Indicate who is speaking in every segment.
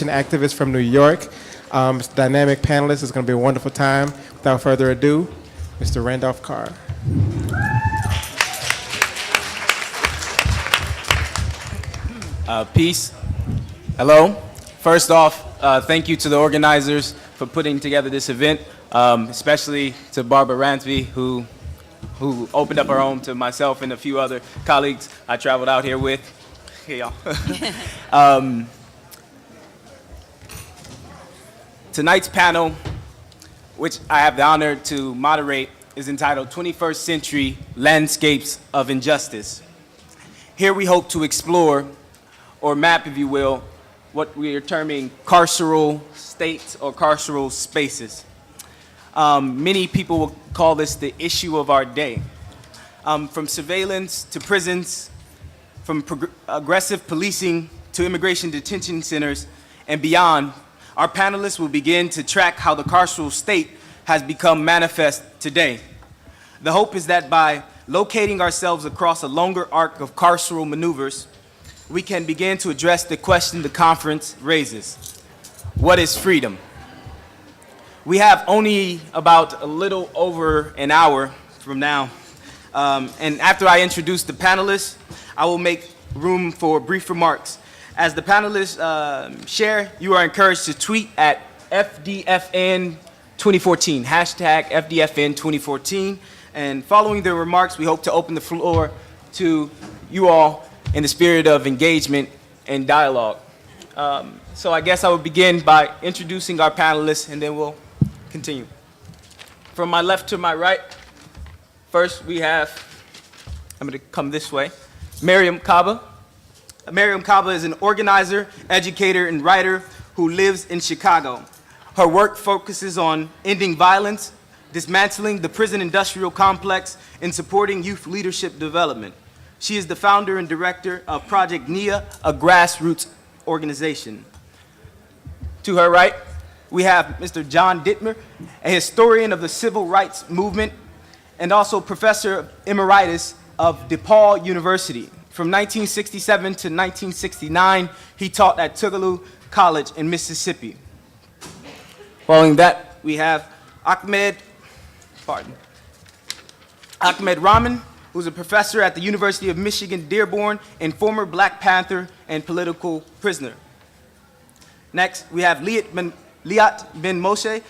Speaker 1: liberation activist from New York. Dynamic panelist. It's going to be a wonderful time. Without further ado, Mr. Randolph Carr.
Speaker 2: Peace. Hello. First off, thank you to the organizers for putting together this event, especially to Barbara Ransby, who opened up her home to myself and a few other colleagues I traveled out here with. Hey, y'all. Tonight's panel, which I have the honor to moderate, is entitled 21st Century Landscapes of Injustice. Here we hope to explore, or map, if you will, what we are terming carceral states or carceral spaces. Many people will call this the issue of our day. From surveillance to prisons, from aggressive policing to immigration detention centers and beyond, our panelists will begin to track how the carceral state has become manifest today. The hope is that by locating ourselves across a longer arc of carceral maneuvers, we can begin to address the question the conference raises. What is freedom? We have only about a little over an hour from now. And after I introduce the panelists, I will make room for brief remarks. As the panelists share, you are encouraged to tweet at FDFN 2014, hashtag FDFN 2014. And following the remarks, we hope to open the floor to you all in the spirit of engagement and dialogue. So I guess I will begin by introducing our panelists, and then we'll continue. From my left to my right, first we have, I'm going to come this way, Mariam Kaba. Mariam Kaba is an organizer, educator, and writer who lives in Chicago. Her work focuses on ending violence, dismantling the prison industrial complex, and supporting youth leadership development. She is the founder and director of Project NIA, a grassroots organization. To her right, we have Mr. John Dittmer, a historian of the civil rights movement and also professor emeritus of DePaul University. From 1967 to 1969, he taught at Tougaloo College in Mississippi. Following that, we have Ahmed Rahman, who's a professor at the University of Michigan Dearborn and former Black Panther and political prisoner. Next, we have Liat Ben Moshe,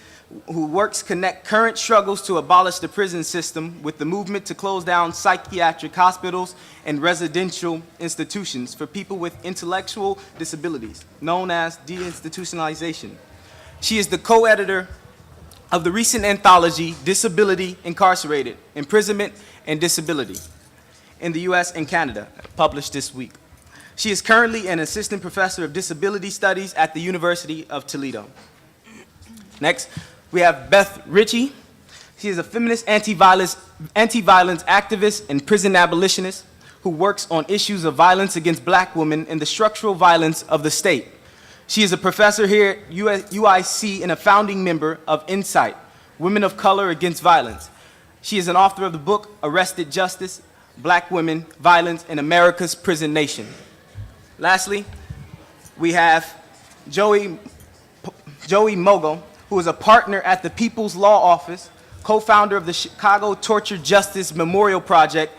Speaker 2: who works connect current struggles to abolish the prison system with the movement to close down psychiatric hospitals and residential institutions for people with intellectual disabilities, known as deinstitutionalization. She is the co-editor of the recent anthology, Disability Incarcerated, Imprisonment and Disability, in the US and Canada, published this week. She is currently an assistant professor of disability studies at the University of Toledo. Next, we have Beth Ritchie. She is a feminist anti-violence activist and prison abolitionist who works on issues of violence against Black women and the structural violence of the state. She is a professor here at UIC and a founding member of Insight, Women of Color Against Violence. She is an author of the book, Arrested Justice, Black Women, Violence in America's Prison Nation. Lastly, we have Joey Mogul, who is a partner at the People's Law Office, co-founder of the Chicago Torture Justice Memorial Project,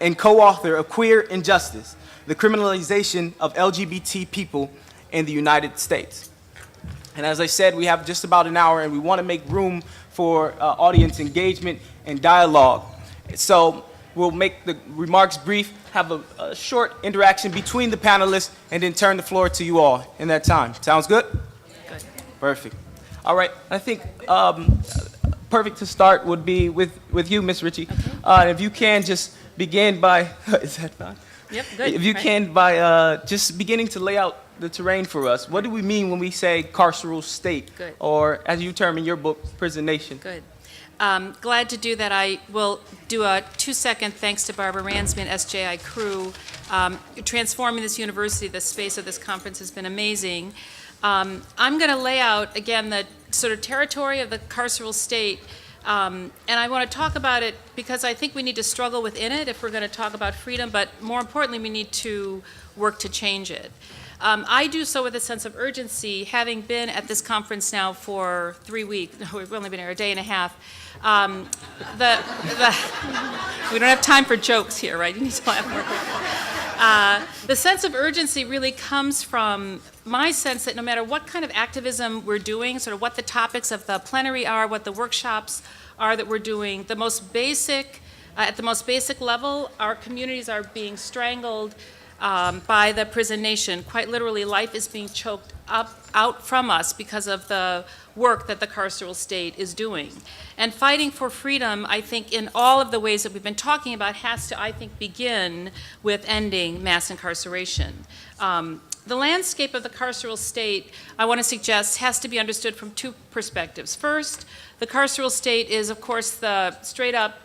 Speaker 2: and co-author of Queer Injustice, the criminalization of LGBT people in the United States. And as I said, we have just about an hour, and we want to make room for audience engagement and dialogue. So we'll make the remarks brief, have a short interaction between the panelists, and then turn the floor to you all in that time. Sounds good?
Speaker 3: Good.
Speaker 2: Perfect. All right, I think perfect to start would be with you, Ms. Ritchie.
Speaker 3: Okay.
Speaker 2: If you can just begin by, is that fine?
Speaker 3: Yep, good.
Speaker 2: If you can, by just beginning to lay out the terrain for us. What do we mean when we say carceral state?
Speaker 3: Good.
Speaker 2: Or, as you term in your book, prison nation?
Speaker 3: Good. Glad to do that. I will do a 2-second thanks to Barbara Ransby and SJI crew. Transforming this university, the space of this conference has been amazing. I'm going to lay out, again, the sort of territory of the carceral state, and I want to talk about it because I think we need to struggle within it if we're going to talk about freedom, but more importantly, we need to work to change it. I do so with a sense of urgency, having been at this conference now for 3 weeks. No, we've only been here a day and a half. We don't have time for jokes here, right? You need to laugh more quickly. The sense of urgency really comes from my sense that no matter what kind of activism we're doing, sort of what the topics of the plenary are, what the workshops are that we're doing, at the most basic level, our communities are being strangled by the prison nation. Quite literally, life is being choked out from us because of the work that the carceral state is doing. And fighting for freedom, I think, in all of the ways that we've been talking about, has to, I think, begin with ending mass incarceration. The landscape of the carceral state, I want to suggest, has to be understood from two perspectives. First, the carceral state is, of course, the straight-up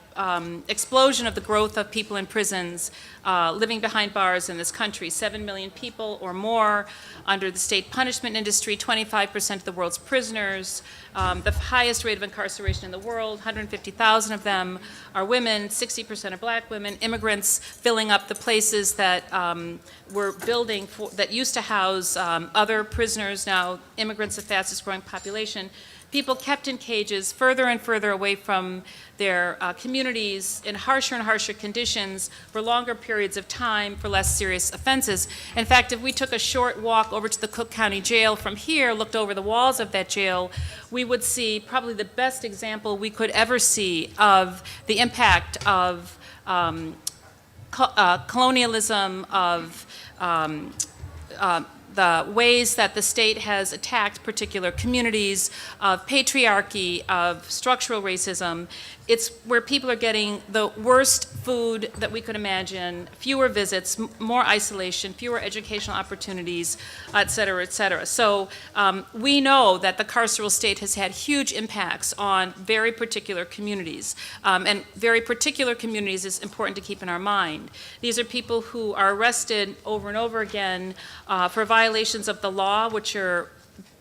Speaker 3: explosion of the growth of people in prisons living behind bars in this country. 7 million people or more under the state punishment industry, 25% of the world's prisoners, the highest rate of incarceration in the world, 150,000 of them are women, 60% are black women, immigrants filling up the places that we're building that used to house other prisoners, now immigrants, the fastest growing population. People kept in cages further and further away from their communities in harsher and harsher conditions for longer periods of time for less serious offenses. In fact, if we took a short walk over to the Cook County Jail from here, looked over the walls of that jail, we would see probably the best example we could ever see of the impact of colonialism, of the ways that the state has attacked particular communities, of patriarchy, of structural racism. It's where people are getting the worst food that we could imagine, fewer visits, more isolation, fewer educational opportunities, et cetera, et cetera. So we know that the carceral state has had huge impacts on very particular communities. And very particular communities is important to keep in our mind. These are people who are arrested over and over again for violations of the law, which are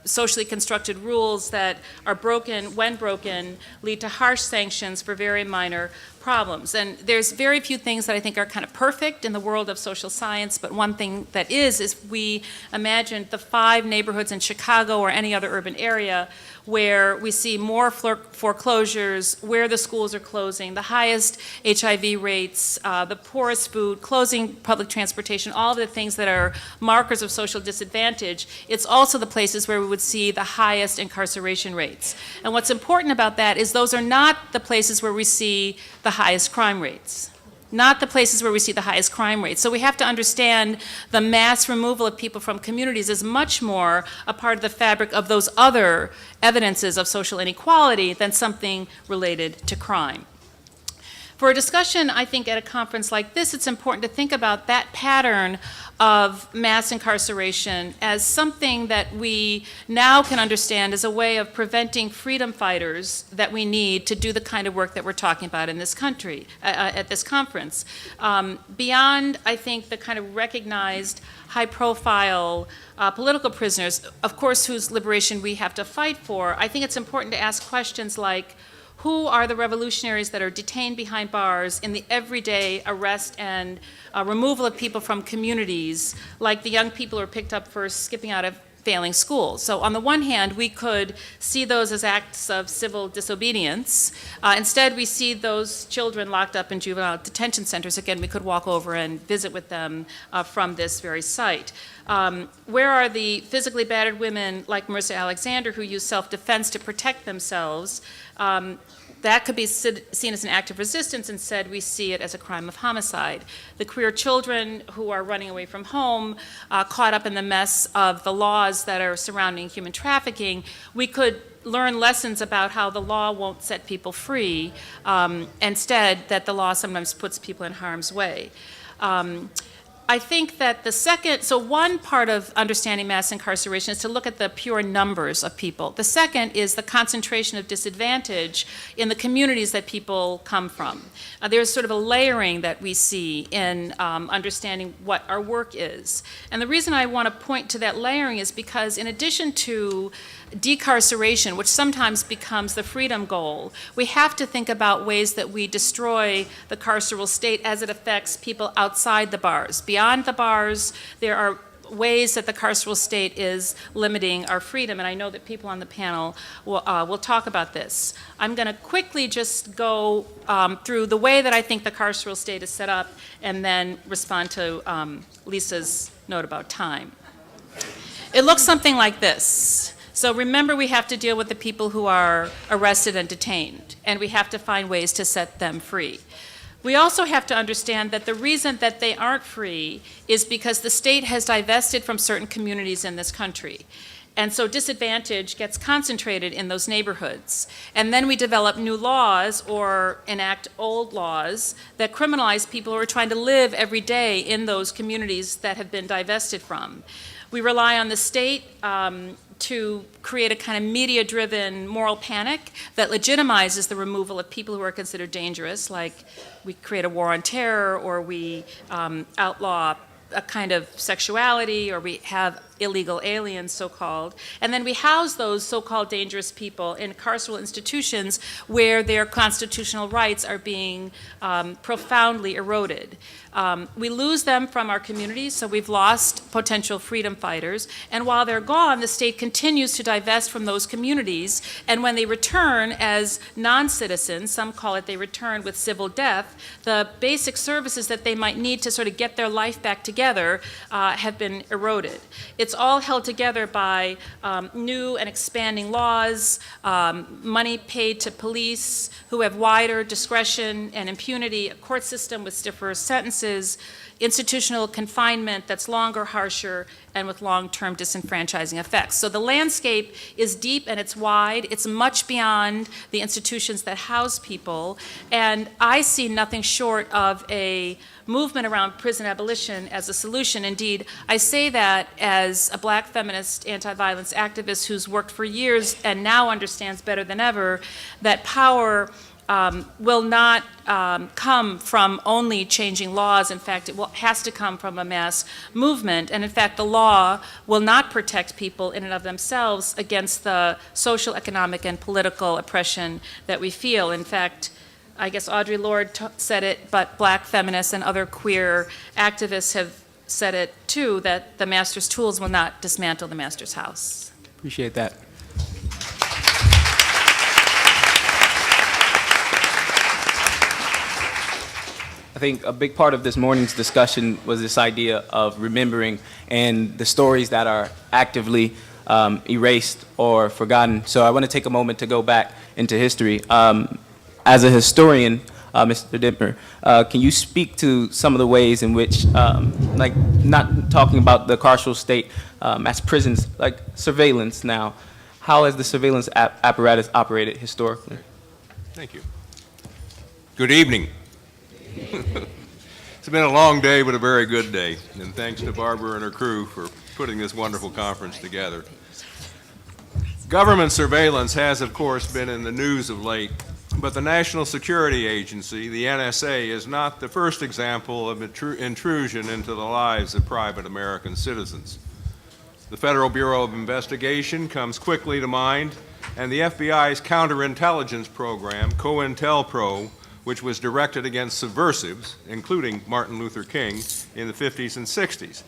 Speaker 3: socially constructed rules that are broken, when broken, lead to harsh sanctions for very minor problems. And there's very few things that I think are kind of perfect in the world of social science, but one thing that is we imagine the 5 neighborhoods in Chicago or any other urban area where we see more foreclosures, where the schools are closing, the highest HIV rates, the poorest food, closing public transportation, all of the things that are markers of social disadvantage. It's also the places where we would see the highest incarceration rates. And what's important about that is those are not the places where we see the highest crime rates. Not the places where we see the highest crime rates. So we have to understand the mass removal of people from communities is much more a part of the fabric of those other evidences of social inequality than something related to crime. For a discussion, I think, at a conference like this, it's important to think about that pattern of mass incarceration as something that we now can understand as a way of preventing freedom fighters that we need to do the kind of work that we're talking about in this country, at this conference. Beyond, I think, the kind of recognized high-profile political prisoners, of course, whose liberation we have to fight for, I think it's important to ask questions like, who are the revolutionaries that are detained behind bars in the everyday arrest and removal of people from communities, like the young people who are picked up for skipping out of failing school? So on the one hand, we could see those as acts of civil disobedience. Instead, we see those children locked up in juvenile detention centers. Again, we could walk over and visit with them from this very site. Where are the physically battered women like Marissa Alexander who use self-defense to protect themselves? That could be seen as an act of resistance. Instead, we see it as a crime of homicide. The queer children who are running away from home, caught up in the mess of the laws that are surrounding human trafficking, we could learn lessons about how the law won't set people free, instead that the law sometimes puts people in harm's way. I think that so one part of understanding mass incarceration is to look at the pure numbers of people. The second is the concentration of disadvantage in the communities that people come from. There's sort of a layering that we see in understanding what our work is. And the reason I want to point to that layering is because in addition to decarceration, which sometimes becomes the freedom goal, we have to think about ways that we destroy the carceral state as it affects people outside the bars. Beyond the bars, there are ways that the carceral state is limiting our freedom, and I know that people on the panel will talk about this. I'm going to quickly just go through the way that I think the carceral state is set up and then respond to Lisa's note about time. It looks something like this. So remember, we have to deal with the people who are arrested and detained, and we have to find ways to set them free. We also have to understand that the reason that they aren't free is because the state has divested from certain communities in this country. And so disadvantage gets concentrated in those neighborhoods. And then we develop new laws or enact old laws that criminalize people who are trying to live every day in those communities that have been divested from. We rely on the state to create a kind of media-driven moral panic that legitimizes the removal of people who are considered dangerous, like we create a war on terror, or we outlaw a kind of sexuality, or we have illegal aliens, so-called. And then we house those so-called dangerous people in carceral institutions where their constitutional rights are being profoundly eroded. We lose them from our communities, so we've lost potential freedom fighters. And while they're gone, the state continues to divest from those communities. And when they return as non-citizens, some call it they return with civil death, the basic services that they might need to sort of get their life back together have been eroded. It's all held together by new and expanding laws, money paid to police who have wider discretion and impunity, a court system with stiffer sentences, institutional confinement that's longer, harsher, and with long-term disenfranchising effects. So the landscape is deep and it's wide. It's much beyond the institutions that house people. And I see nothing short of a movement around prison abolition as a solution. Indeed, I say that as a black feminist anti-violence activist who's worked for years and now understands better than ever that power will not come from only changing laws. In fact, it has to come from a mass movement. And in fact, the law will not protect people in and of themselves against the social, economic, and political oppression that we feel. In fact, I guess Audre Lorde said it, but black feminists and other queer activists have said it too, that the master's tools will not dismantle the master's house.
Speaker 2: Appreciate that. I think a big part of this morning's discussion was this idea of remembering and the stories that are actively erased or forgotten. So I want to take a moment to go back into history. As a historian, Mr. Dittmer, can you speak to some of the ways in which, like not talking about the carceral state as prisons, like surveillance now, how has the surveillance apparatus operated historically?
Speaker 4: Thank you. Good evening. It's been a long day, but a very good day, and thanks to Barbara and her crew for putting this wonderful conference together. Government surveillance has, of course, been in the news of late, but the National Security Agency, the NSA, is not the first example of intrusion into the lives of private American citizens. The Federal Bureau of Investigation comes quickly to mind, and the FBI's counterintelligence program, COINTELPRO, which was directed against subversives, including Martin Luther King, in the 50s and 60s.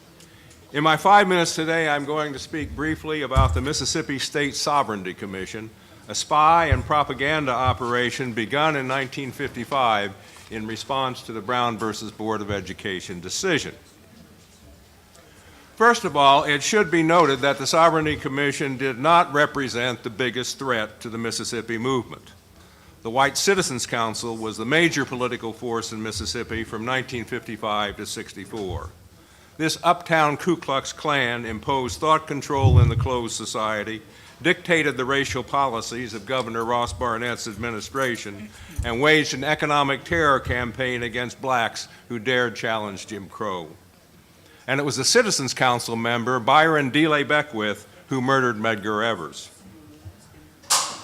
Speaker 4: In my 5 minutes today, I'm going to speak briefly about the Mississippi State Sovereignty Commission, a spy and propaganda operation begun in 1955 in response to the Brown versus Board of Education decision. First of all, it should be noted that the Sovereignty Commission did not represent the biggest threat to the Mississippi movement. The White Citizens Council was the major political force in Mississippi from 1955 to 64. This uptown Ku Klux Klan imposed thought control in the closed society, dictated the racial policies of Governor Ross Barnett's administration, and waged an economic terror campaign against blacks who dared challenge Jim Crow. And it was the Citizens Council member, Byron DeLay Beckwith, who murdered Medgar Evers.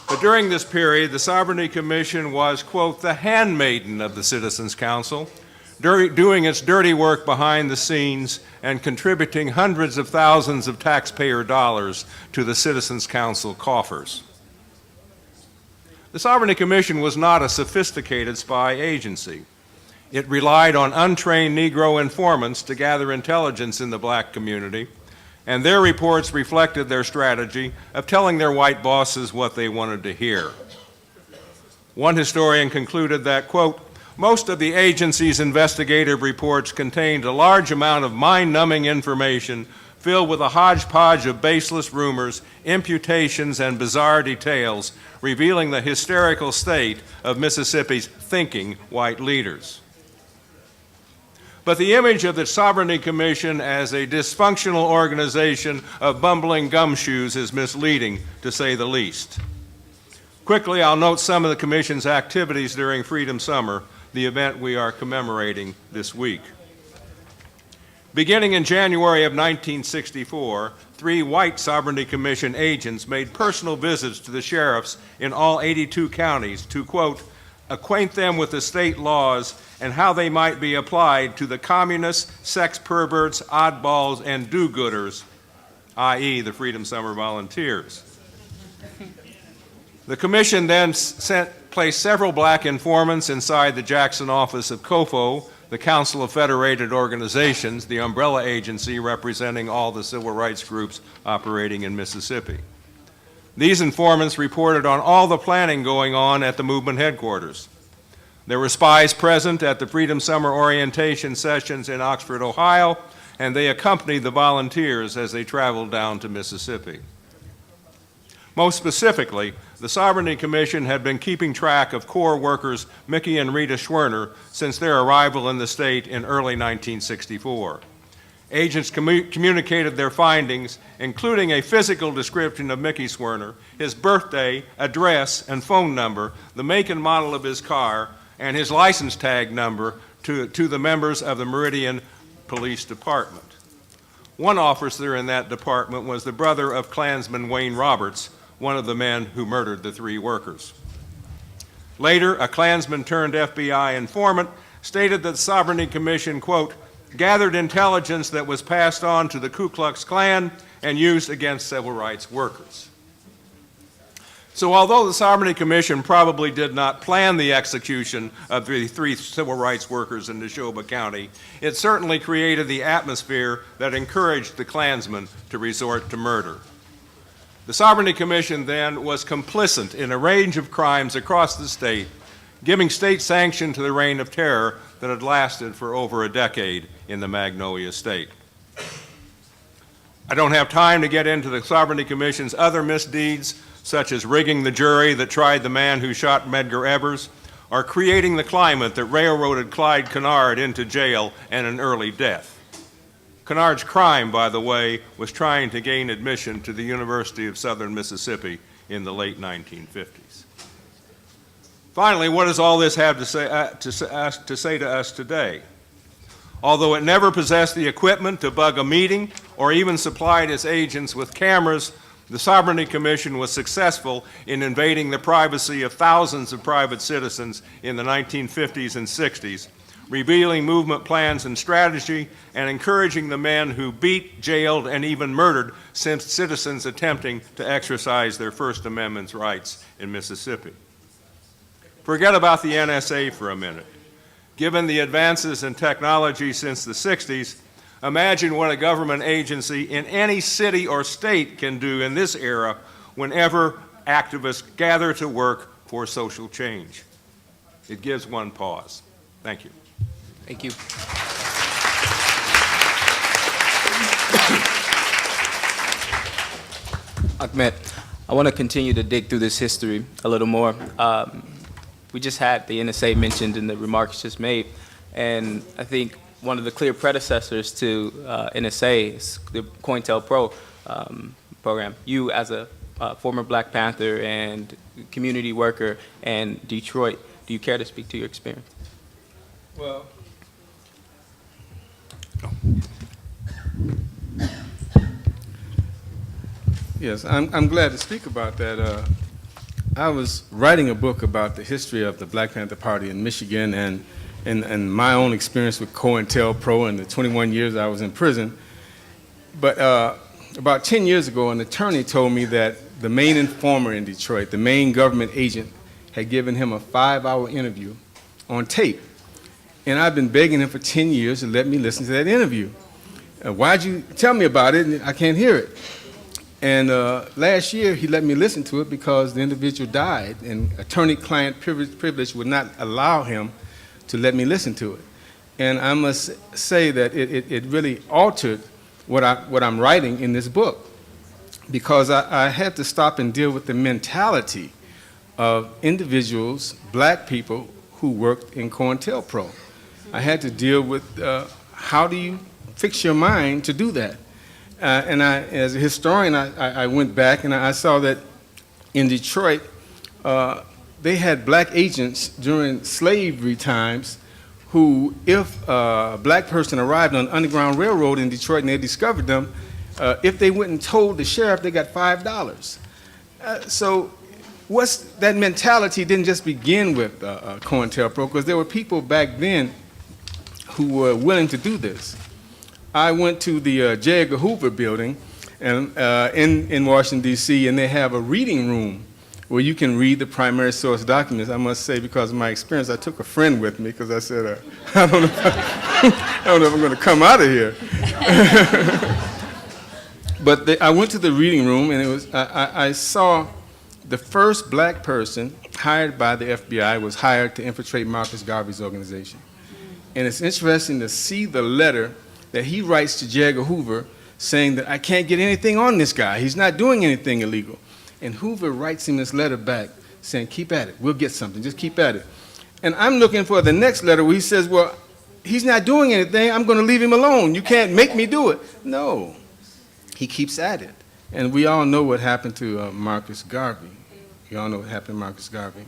Speaker 4: But during this period, the Sovereignty Commission was, quote, the handmaiden of the Citizens Council, doing its dirty work behind the scenes and contributing hundreds of thousands of taxpayer dollars to the Citizens Council coffers. The Sovereignty Commission was not a sophisticated spy agency. It relied on untrained Negro informants to gather intelligence in the black community and their reports reflected their strategy of telling their white bosses what they wanted to hear. One historian concluded that, quote, most of the agency's investigative reports contained a large amount of mind-numbing information filled with a hodgepodge of baseless rumors, imputations, and bizarre details, revealing the hysterical state of Mississippi's thinking white leaders. But the image of the Sovereignty Commission as a dysfunctional organization of bumbling gumshoes is misleading, to say the least. Quickly, I'll note some of the Commission's activities during Freedom Summer, the event we are commemorating this week. Beginning in January of 1964, 3 white Sovereignty Commission agents made personal visits to the sheriffs in all 82 counties to, quote, acquaint them with the state laws and how they might be applied to the communists, sex perverts, oddballs, and do-gooders, i.e. the Freedom Summer volunteers. The commission then placed several black informants inside the Jackson office of COFO, the Council of Federated Organizations, the umbrella agency representing all the civil rights groups operating in Mississippi. These informants reported on all the planning going on at the movement headquarters. There were spies present at the Freedom Summer orientation sessions in Oxford, Ohio, and they accompanied the volunteers as they traveled down to Mississippi. Most specifically, the Sovereignty Commission had been keeping track of Corps workers Mickey and Rita Schwerner since their arrival in the state in early 1964. Agents communicated their findings, including a physical description of Mickey Schwerner, his birthday, address, and phone number, the make and model of his car, and his license tag number to the members of the Meridian Police Department. One officer in that department was the brother of Klansman Wayne Roberts, one of the men who murdered the 3 workers. Later, a Klansman turned FBI informant stated that the Sovereignty Commission, quote, gathered intelligence that was passed on to the Ku Klux Klan and used against civil rights workers. So although the Sovereignty Commission probably did not plan the execution of the 3 civil rights workers in Neshoba County, it certainly created the atmosphere that encouraged the Klansmen to resort to murder. The Sovereignty Commission then was complicit in a range of crimes across the state, giving state sanction to the reign of terror that had lasted for over a decade in the Magnolia State. I don't have time to get into the Sovereignty Commission's other misdeeds, such as rigging the jury that tried the man who shot Medgar Evers, or creating the climate that railroaded Clyde Kennard into jail and an early death. Kennard's crime, by the way, was trying to gain admission to the University of Southern Mississippi in the late 1950s. Finally, what does all this have to say to us today? Although it never possessed the equipment to bug a meeting or even supplied its agents with cameras, the Sovereignty Commission was successful in invading the privacy of thousands of private citizens in the 1950s and 60s, revealing movement plans and strategy, and encouraging the men who beat, jailed, and even murdered citizens attempting to exercise their First Amendment rights in Mississippi. Forget about the NSA for a minute. Given the advances in technology since the 60s, imagine what a government agency in any city or state can do in this era whenever activists gather to work for social change. It gives one pause. Thank you.
Speaker 2: Thank you. Ahmed, I want to continue to dig through this history a little more. We just had the NSA mentioned in the remarks just made, and I think one of the clear predecessors to NSA is the COINTELPRO program. You, as a former Black Panther and community worker in Detroit, do you care to speak to your experience?
Speaker 5: Well, yes, I'm glad to speak about that. I was writing a book about the history of the Black Panther Party in Michigan and my own experience with COINTELPRO and the 21 years I was in prison. But about 10 years ago, an attorney told me that the main informer in Detroit, the main government agent, had given him a 5-hour interview on tape. And I've been begging him for 10 years to let me listen to that interview. Why'd you tell me about it? And I can't hear it. And last year, he let me listen to it because the individual died, and attorney-client privilege would not allow him to let me listen to it. And I must say that it really altered what I'm writing in this book, because I had to stop and deal with the mentality of individuals, black people, who worked in COINTELPRO. I had to deal with how do you fix your mind to do that. And as a historian, I went back and I saw that in Detroit, they had black agents during slavery times who, if a black person arrived on Underground Railroad in Detroit and they discovered them, if they went and told the sheriff, they got $5. So that mentality didn't just begin with COINTELPRO, because there were people back then who were willing to do this. I went to the J. Edgar Hoover building and, in Washington, D.C., and they have a reading room where you can read the primary source documents. I must say, because of my experience, I took a friend with me because I said, I don't know if I'm going to come out of here. But I went to the reading room, and I saw the first black person hired by the FBI was hired to infiltrate Marcus Garvey's organization. And it's interesting to see the letter that he writes to J. Edgar Hoover saying that I can't get anything on this guy. He's not doing anything illegal. And Hoover writes him this letter back saying, keep at it. We'll get something. Just keep at it. And I'm looking for the next letter where he says, well, he's not doing anything. I'm going to leave him alone. You can't make me do it. No. He keeps at it. And we all know what happened to Marcus Garvey. You all know what happened to Marcus Garvey.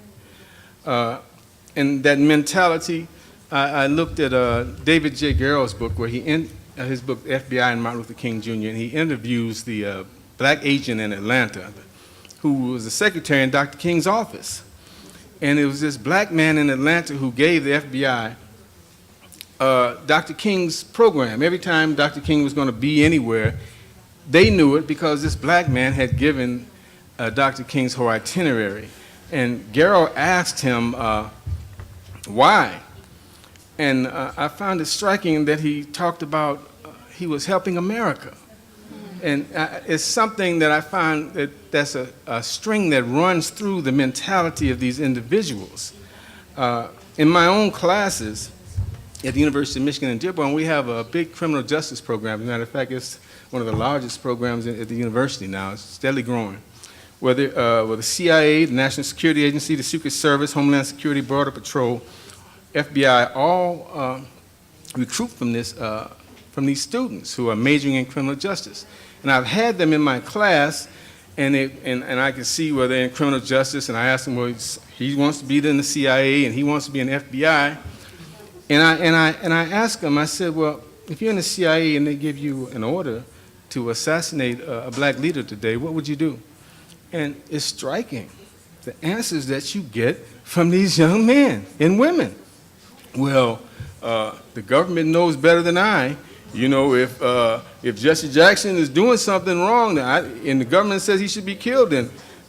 Speaker 5: And that mentality, I looked at David J. Garrow's book, where his book, FBI and Martin Luther King Jr., and he interviews the black agent in Atlanta who was the secretary in Dr. King's office. And it was this black man in Atlanta who gave the FBI Dr. King's program. Every time Dr. King was going to be anywhere, they knew it because this black man had given Dr. King's whole itinerary. And Garrow asked him why. And I found it striking that he talked about he was helping America. And it's something that I find that's a string that runs through the mentality of these individuals. In my own classes at the University of Michigan in Dearborn, we have a big criminal justice program. As a matter of fact, it's one of the largest programs at the university now. It's steadily growing. Where the CIA, the National Security Agency, the Secret Service, Homeland Security, Border Patrol, FBI, all recruit from these students who are majoring in criminal justice. And I've had them in my class, and I can see where they're in criminal justice, and I ask them, well, he wants to be in the CIA, and he wants to be in the FBI. And I ask them, I said, well, if you're in the CIA and they give you an order to assassinate a black leader today, what would you do? And it's striking, the answers that you get from these young men and women. Well, the government knows better than I. You know, if Jesse Jackson is doing something wrong, and the government says he should be killed,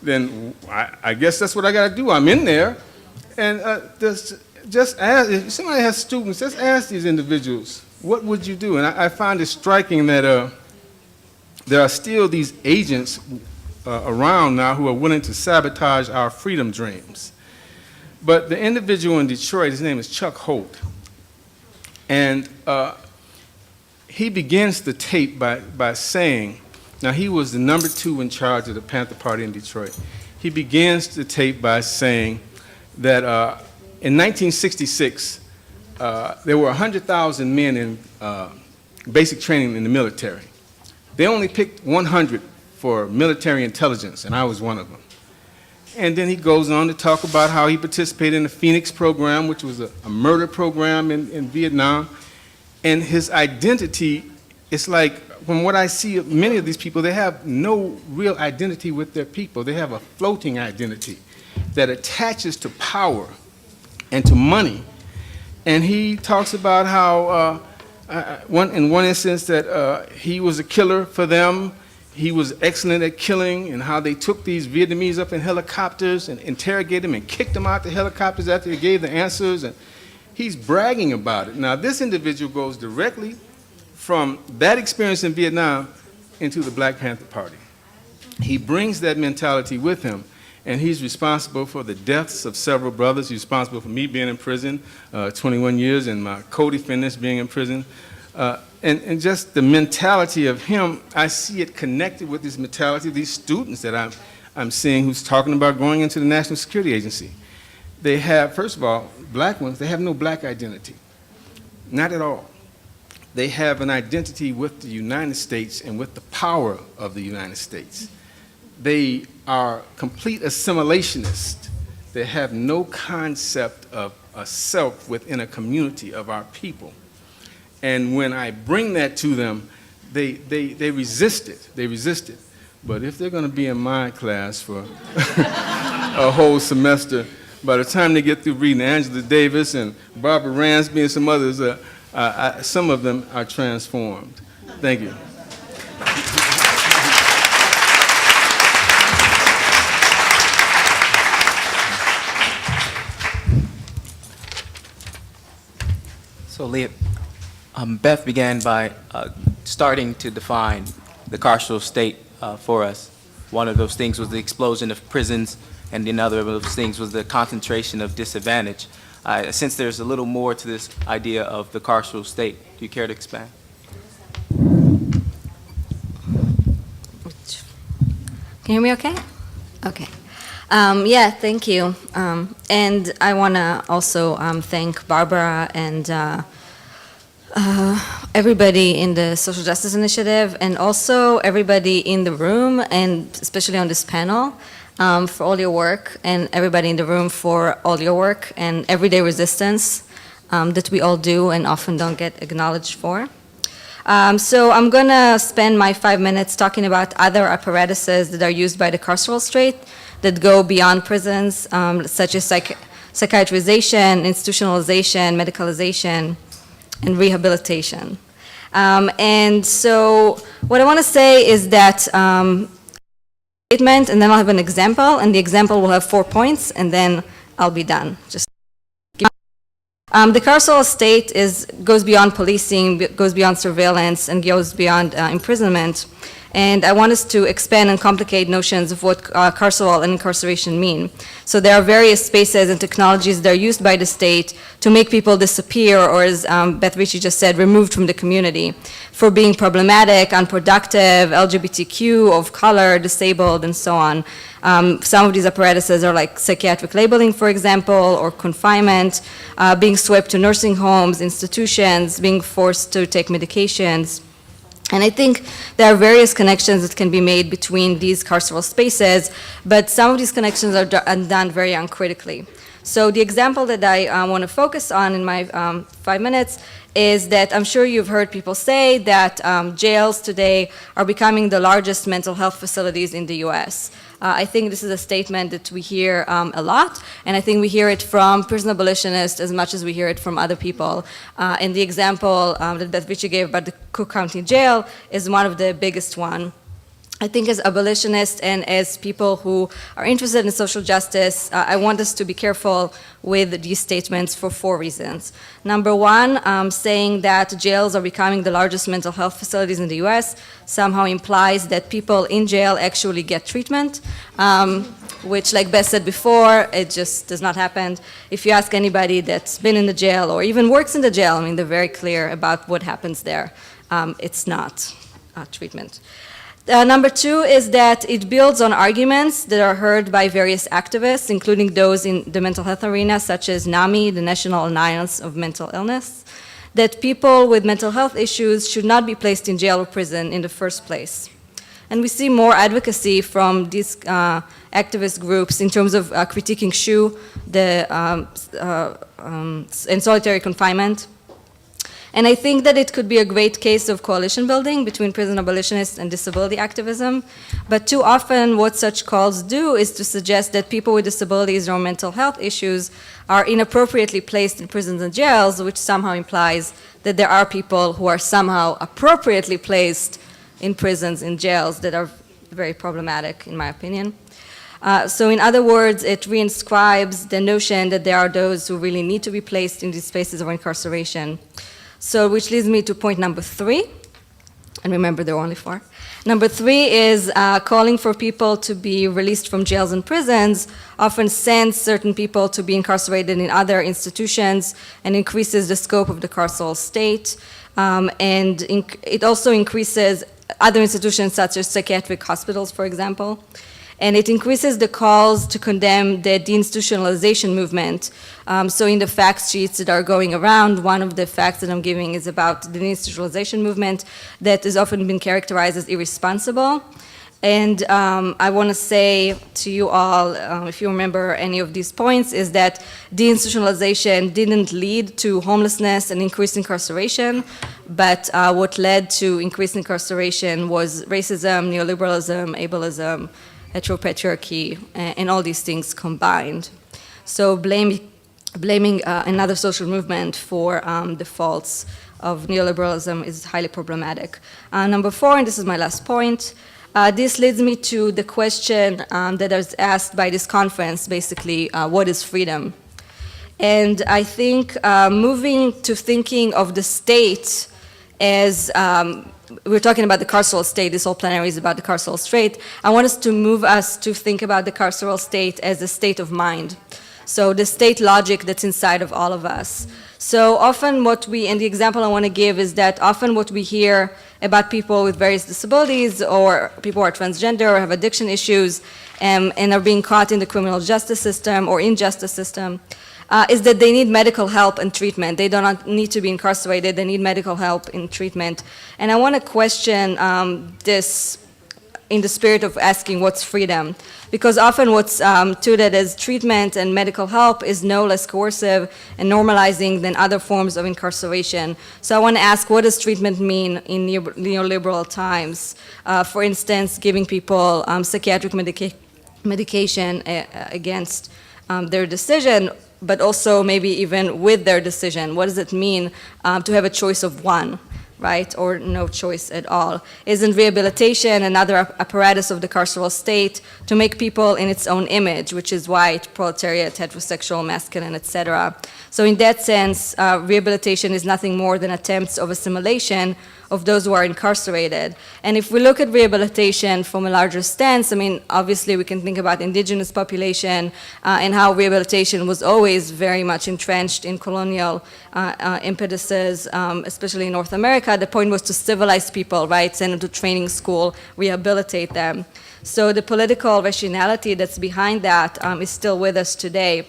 Speaker 5: then I guess that's what I got to do. I'm in there. And just ask, if somebody has students, just ask these individuals, what would you do? And I find it striking that there are still these agents around now who are willing to sabotage our freedom dreams. But the individual in Detroit, his name is Chuck Holt, and he begins the tape by saying, now he was the number 2 in charge of the Panther Party in Detroit. He begins the tape by saying that in 1966, there were 100,000 men in basic training in the military. They only picked 100 for military intelligence, and I was one of them. And then he goes on to talk about how he participated in the Phoenix program, which was a murder program in Vietnam. And his identity, it's like, from what I see of many of these people, they have no real identity with their people. They have a floating identity that attaches to power and to money. And he talks about how, in one instance, that he was a killer for them. He was excellent at killing, and how they took these Vietnamese up in helicopters and interrogated them and kicked them out the helicopters after they gave the answers. And he's bragging about it. Now, this individual goes directly from that experience in Vietnam into the Black Panther Party. He brings that mentality with him, and he's responsible for the deaths of several brothers. He's responsible for me being in prison 21 years and my co-defendants being in prison. And just the mentality of him, I see it connected with this mentality of these students that I'm seeing who's talking about going into the National Security Agency. They have, first of all, black ones, they have no black identity. Not at all. They have an identity with the United States and with the power of the United States. They are complete assimilationists. They have no concept of a self within a community of our people. And when I bring that to them, they resist it. They resist it. But if they're going to be in my class for a whole semester, by the time they get through reading Angela Davis and Barbara Ransby and some others, some of them are transformed. Thank you.
Speaker 2: So, Leah, Beth began by starting to define the carceral state for us. One of those things was the explosion of prisons, and another of those things was the concentration of disadvantage. Since there's a little more to this idea of the carceral state, do you care to expand?
Speaker 6: Can you hear me okay? Okay. Yeah, thank you. And I want to also thank Barbara and everybody in the Social Justice Initiative, and also everybody in the room, and especially on this panel, for all your work, and everybody in the room for all your work and everyday resistance that we all do and often don't get acknowledged for. So I'm going to spend my 5 minutes talking about other apparatuses that are used by the carceral state that go beyond prisons, such as psychiatrization, institutionalization, medicalization, and rehabilitation. And so what I want to say is that statement, and then I'll have an example, and the example will have 4 points, and then I'll be done. The carceral state goes beyond policing, goes beyond surveillance, and goes beyond imprisonment. And I want us to expand and complicate notions of what carceral and incarceration mean. So there are various spaces and technologies that are used by the state to make people disappear, or as Beth Ritchie just said, removed from the community, for being problematic, unproductive, LGBTQ, of color, disabled, and so on. Some of these apparatuses are like psychiatric labeling, for example, or confinement, being swept to nursing homes, institutions, being forced to take medications. And I think there are various connections that can be made between these carceral spaces, but some of these connections are done very uncritically. So the example that I want to focus on in my 5 minutes is that I'm sure you've heard people say that jails today are becoming the largest mental health facilities in the US. I think this is a statement that we hear a lot, and I think we hear it from prison abolitionists as much as we hear it from other people. And the example that Beth Ritchie gave about the Cook County Jail is one of the biggest one. I think as abolitionists and as people who are interested in social justice, I want us to be careful with these statements for 4 reasons. Number one, saying that jails are becoming the largest mental health facilities in the US somehow implies that people in jail actually get treatment, which, like Beth said before, it just does not happen. If you ask anybody that's been in the jail or even works in the jail, I mean, they're very clear about what happens there. It's not treatment. Number two is that it builds on arguments that are heard by various activists, including those in the mental health arena, such as NAMI, the National Alliance of Mental Illness, that people with mental health issues should not be placed in jail or prison in the first place. And we see more advocacy from these activist groups in terms of critiquing SHU and solitary confinement. And I think that it could be a great case of coalition building between prison abolitionists and disability activism. But too often what such calls do is to suggest that people with disabilities or mental health issues are inappropriately placed in prisons and jails, which somehow implies that there are people who are somehow appropriately placed in prisons and jails that are very problematic, in my opinion. So in other words, it reinscribes the notion that there are those who really need to be placed in these spaces of incarceration. So, which leads me to point number 3. And remember, there are only 4. Number 3 is calling for people to be released from jails and prisons, often sends certain people to be incarcerated in other institutions and increases the scope of the carceral state. And it also increases other institutions such as psychiatric hospitals, for example. And it increases the calls to condemn the deinstitutionalization movement. So in the fact sheets that are going around, one of the facts that I'm giving is about the deinstitutionalization movement that has often been characterized as irresponsible. And I want to say to you all, if you remember any of these points, is that deinstitutionalization didn't lead to homelessness and increased incarceration, but what led to increased incarceration was racism, neoliberalism, ableism, heteropatriarchy, and all these things combined. So blaming another social movement for the faults of neoliberalism is highly problematic. Number 4, and this is my last point, this leads me to the question that was asked by this conference, basically, what is freedom? And I think moving to thinking of the state as we're talking about the carceral state, this whole plenary is about the carceral state. I want us to think about the carceral state as a state of mind. So the state logic that's inside of all of us. So often and the example I want to give is that often what we hear about people with various disabilities or people who are transgender or have addiction issues and are being caught in the criminal justice system or injustice system is that they need medical help and treatment. They do not need to be incarcerated. They need medical help and treatment. And I want to question this in the spirit of asking what's freedom. Because often what's touted as treatment and medical help is no less coercive and normalizing than other forms of incarceration. So I want to ask, what does treatment mean in neoliberal times? For instance, giving people psychiatric medication against their decision, but also maybe even with their decision. What does it mean to have a choice of one, right, or no choice at all? Isn't rehabilitation another apparatus of the carceral state to make people in its own image, which is white, proletariat, heterosexual, masculine, etc.? So in that sense, rehabilitation is nothing more than attempts of assimilation of those who are incarcerated. And if we look at rehabilitation from a larger stance, I mean, obviously we can think about indigenous population and how rehabilitation was always very much entrenched in colonial impetuses, especially in North America. The point was to civilize people, right, send them to training school, rehabilitate them. So the political rationality that's behind that is still with us today.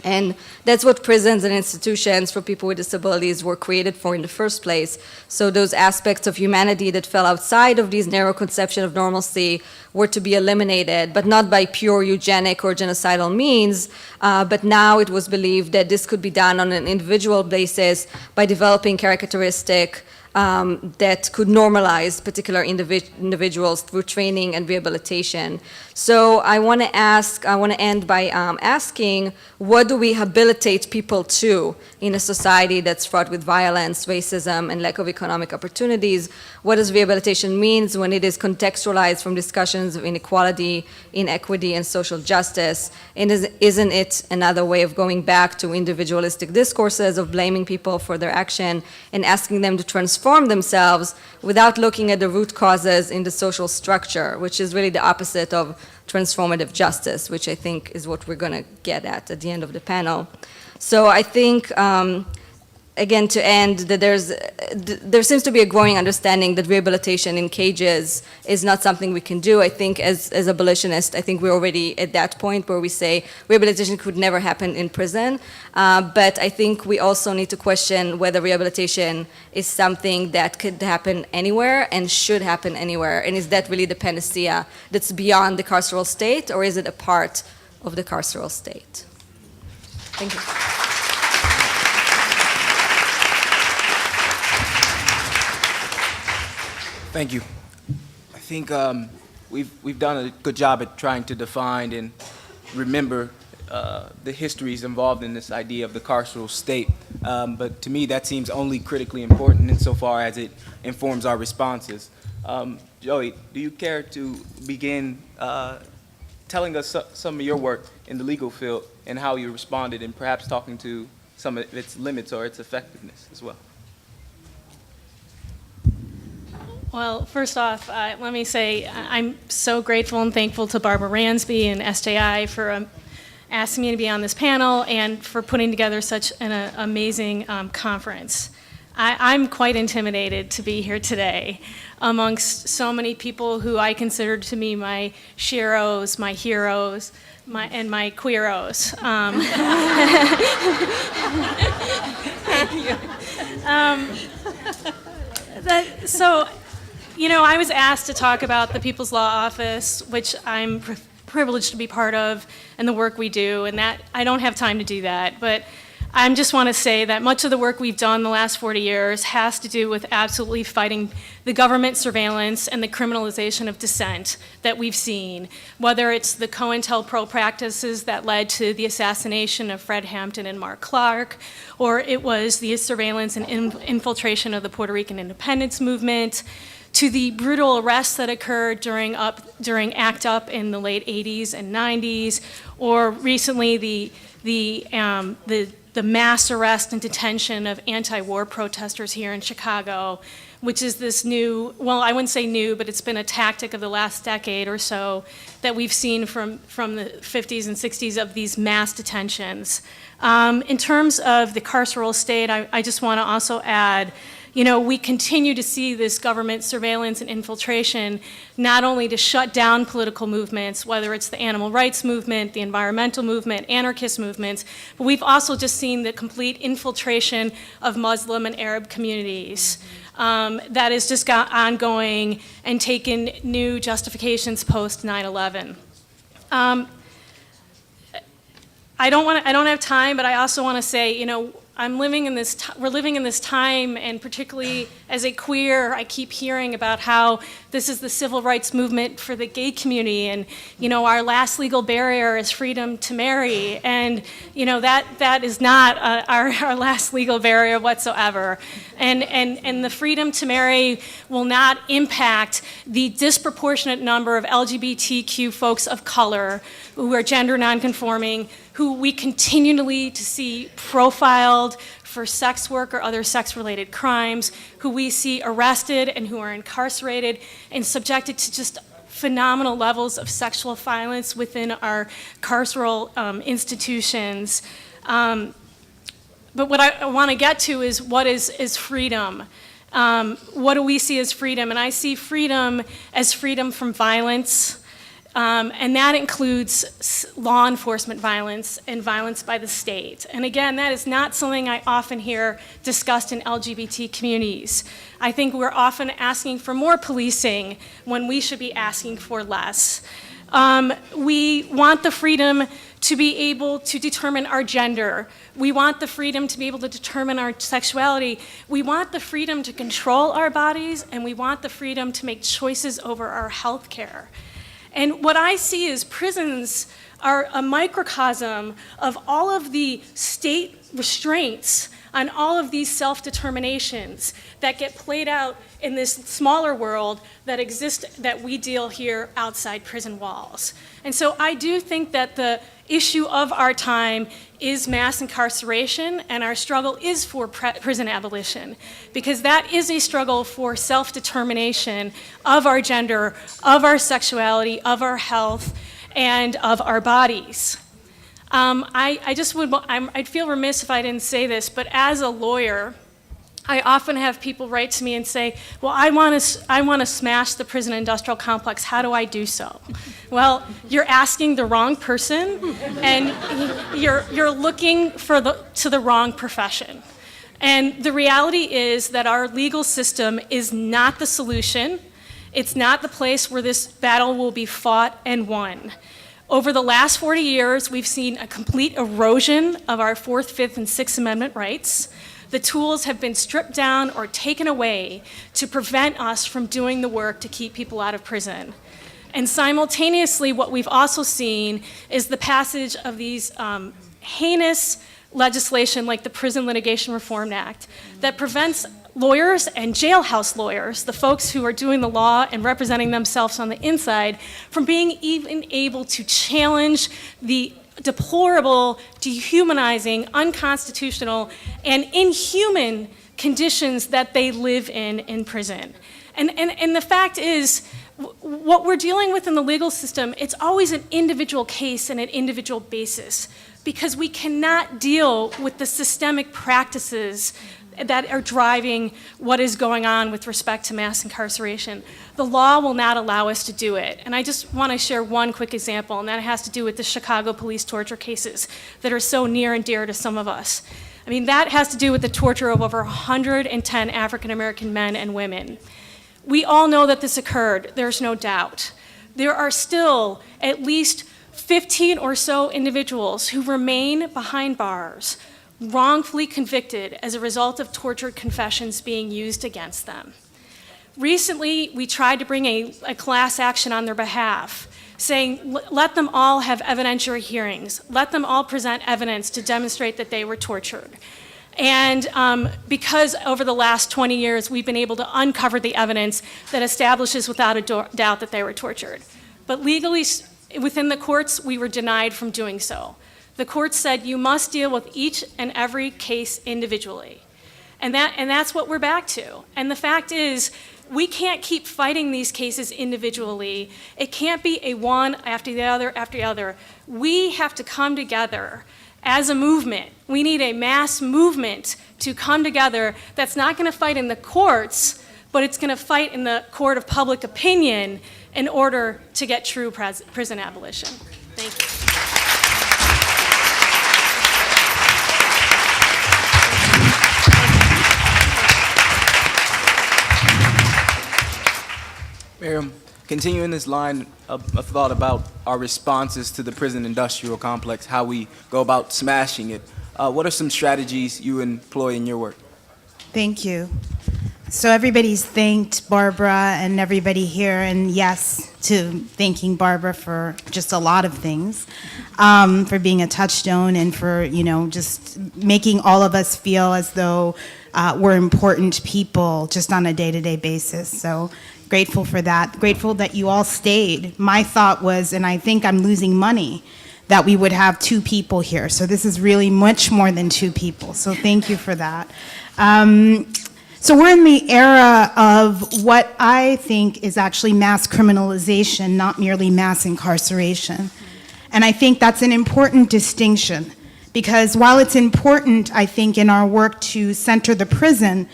Speaker 6: And that's what prisons and institutions for people with disabilities were created for in the first place. So those aspects of humanity that fell outside of these narrow conception of normalcy were to be eliminated, but not by pure eugenic or genocidal means, but now it was believed that this could be done on an individual basis by developing characteristic that could normalize particular individuals through training and rehabilitation. So I want to end by asking, what do we habilitate people to in a society that's fraught with violence, racism, and lack of economic opportunities? What does rehabilitation mean when it is contextualized from discussions of inequality, inequity, and social justice? And isn't it another way of going back to individualistic discourses of blaming people for their action and asking them to transform themselves without looking at the root causes in the social structure, which is really the opposite of transformative justice, which I think is what we're going to get at the end of the panel. So I think, again, to end, that there seems to be a growing understanding that rehabilitation in cages is not something we can do. I think as abolitionists, I think we're already at that point where we say rehabilitation could never happen in prison. But I think we also need to question whether rehabilitation is something that could happen anywhere and should happen anywhere. And is that really the panacea that's beyond the carceral state, or is it a part of the carceral state? Thank you.
Speaker 2: Thank you. I think we've done a good job at trying to define and remember the histories involved in this idea of the carceral state. But to me, that seems only critically important insofar as it informs our responses. Joey, do you care to begin telling us some of your work in the legal field and how you responded, and perhaps talking to some of its limits or its effectiveness as well?
Speaker 7: Well, first off, let me say I'm so grateful and thankful to Barbara Ransby and SJI for asking me to be on this panel and for putting together such an amazing conference. I'm quite intimidated to be here today amongst so many people who I consider to be my sheros, my heroes, and my queeros. So, you know, I was asked to talk about the People's Law Office, which I'm privileged to be part of, and the work we do, and that I don't have time to do that, but I just want to say that much of the work we've done the last 40 years has to do with absolutely fighting the government surveillance and the criminalization of dissent that we've seen, whether it's the COINTELPRO practices that led to the assassination of Fred Hampton and Mark Clark, or it was the surveillance and infiltration of the Puerto Rican independence movement, to the brutal arrests that occurred during ACT UP in the late 80s and 90s, or recently the mass arrest and detention of anti-war protesters here in Chicago, which is this new, well, I wouldn't say new, but it's been a tactic of the last decade or so that we've seen from the 50s and 60s of these mass detentions. In terms of the carceral state, I just want to also add, you know, we continue to see this government surveillance and infiltration not only to shut down political movements, whether it's the animal rights movement, the environmental movement, anarchist movements, but we've also just seen the complete infiltration of Muslim and Arab communities. That has just got ongoing and taken new justifications post 9/11. I don't have time, but I also want to say, you know, we're living in this time, and particularly as a queer, I keep hearing about how this is the civil rights movement for the gay community, and you know, our last legal barrier is freedom to marry, and you know, that is not our last legal barrier whatsoever, and the freedom to marry will not impact the disproportionate number of LGBTQ folks of color who are gender nonconforming, who we continually to see profiled for sex work or other sex-related crimes, who we see arrested and who are incarcerated and subjected to just phenomenal levels of sexual violence within our carceral institutions. But what I want to get to is what is freedom? What do we see as freedom? And I see freedom as freedom from violence, and that includes law enforcement violence and violence by the state. And again, that is not something I often hear discussed in LGBT communities. I think we're often asking for more policing when we should be asking for less. We want the freedom to be able to determine our gender. We want the freedom to be able to determine our sexuality. We want the freedom to control our bodies, and we want the freedom to make choices over our health care. And what I see is prisons are a microcosm of all of the state restraints on all of these self-determinations that get played out in this smaller world that exists, that we deal here outside prison walls. And so I do think that the issue of our time is mass incarceration, and our struggle is for prison abolition, because that is a struggle for self-determination of our gender, of our sexuality, of our health, and of our bodies. I'd feel remiss if I didn't say this, but as a lawyer, I often have people write to me and say, well, I want to smash the prison industrial complex. How do I do so? Well, you're asking the wrong person, and you're looking to the wrong profession. And the reality is that our legal system is not the solution. It's not the place where this battle will be fought and won. Over the last 40 years, we've seen a complete erosion of our 4th, 5th, and 6th Amendment rights. The tools have been stripped down or taken away to prevent us from doing the work to keep people out of prison. And simultaneously, what we've also seen is the passage of these heinous legislation like the Prison Litigation Reform Act that prevents lawyers and jailhouse lawyers, the folks who are doing the law and representing themselves on the inside, from being even able to challenge the deplorable, dehumanizing, unconstitutional, and inhuman conditions that they live in prison. And the fact is, what we're dealing with in the legal system, it's always an individual case and an individual basis, because we cannot deal with the systemic practices that are driving what is going on with respect to mass incarceration. The law will not allow us to do it. And I just want to share one quick example, and that has to do with the Chicago police torture cases that are so near and dear to some of us. I mean, that has to do with the torture of over 110 African American men and women. We all know that this occurred, there's no doubt. There are still at least 15 or so individuals who remain behind bars, wrongfully convicted as a result of tortured confessions being used against them. Recently, we tried to bring a class action on their behalf, saying, let them all have evidentiary hearings, let them all present evidence to demonstrate that they were tortured. And because over the last 20 years, we've been able to uncover the evidence that establishes without a doubt that they were tortured. But legally, within the courts, we were denied from doing so. The court said you must deal with each and every case individually. And that's what we're back to. And the fact is, we can't keep fighting these cases individually. It can't be a one after the other after the other. We have to come together as a movement. We need a mass movement to come together that's not going to fight in the courts, but it's going to fight in the court of public opinion in order to get true prison abolition. Thank you.
Speaker 2: Miriam, continuing this line of thought about our responses to the prison industrial complex, how we go about smashing it, what are some strategies you employ in your work?
Speaker 8: Thank you. So everybody's thanked Barbara and everybody here, and yes to thanking Barbara for just a lot of things, for being a touchstone and for, just making all of us feel as though we're important people just on a day-to-day basis. So grateful for that. Grateful that you all stayed. My thought was, and I think I'm losing money, that we would have 2 people here. So this is really much more than 2 people. So thank you for that. So we're in the era of what I think is actually mass criminalization, not merely mass incarceration. And I think that's an important distinction, because while it's important, I think, in our work to center the prison,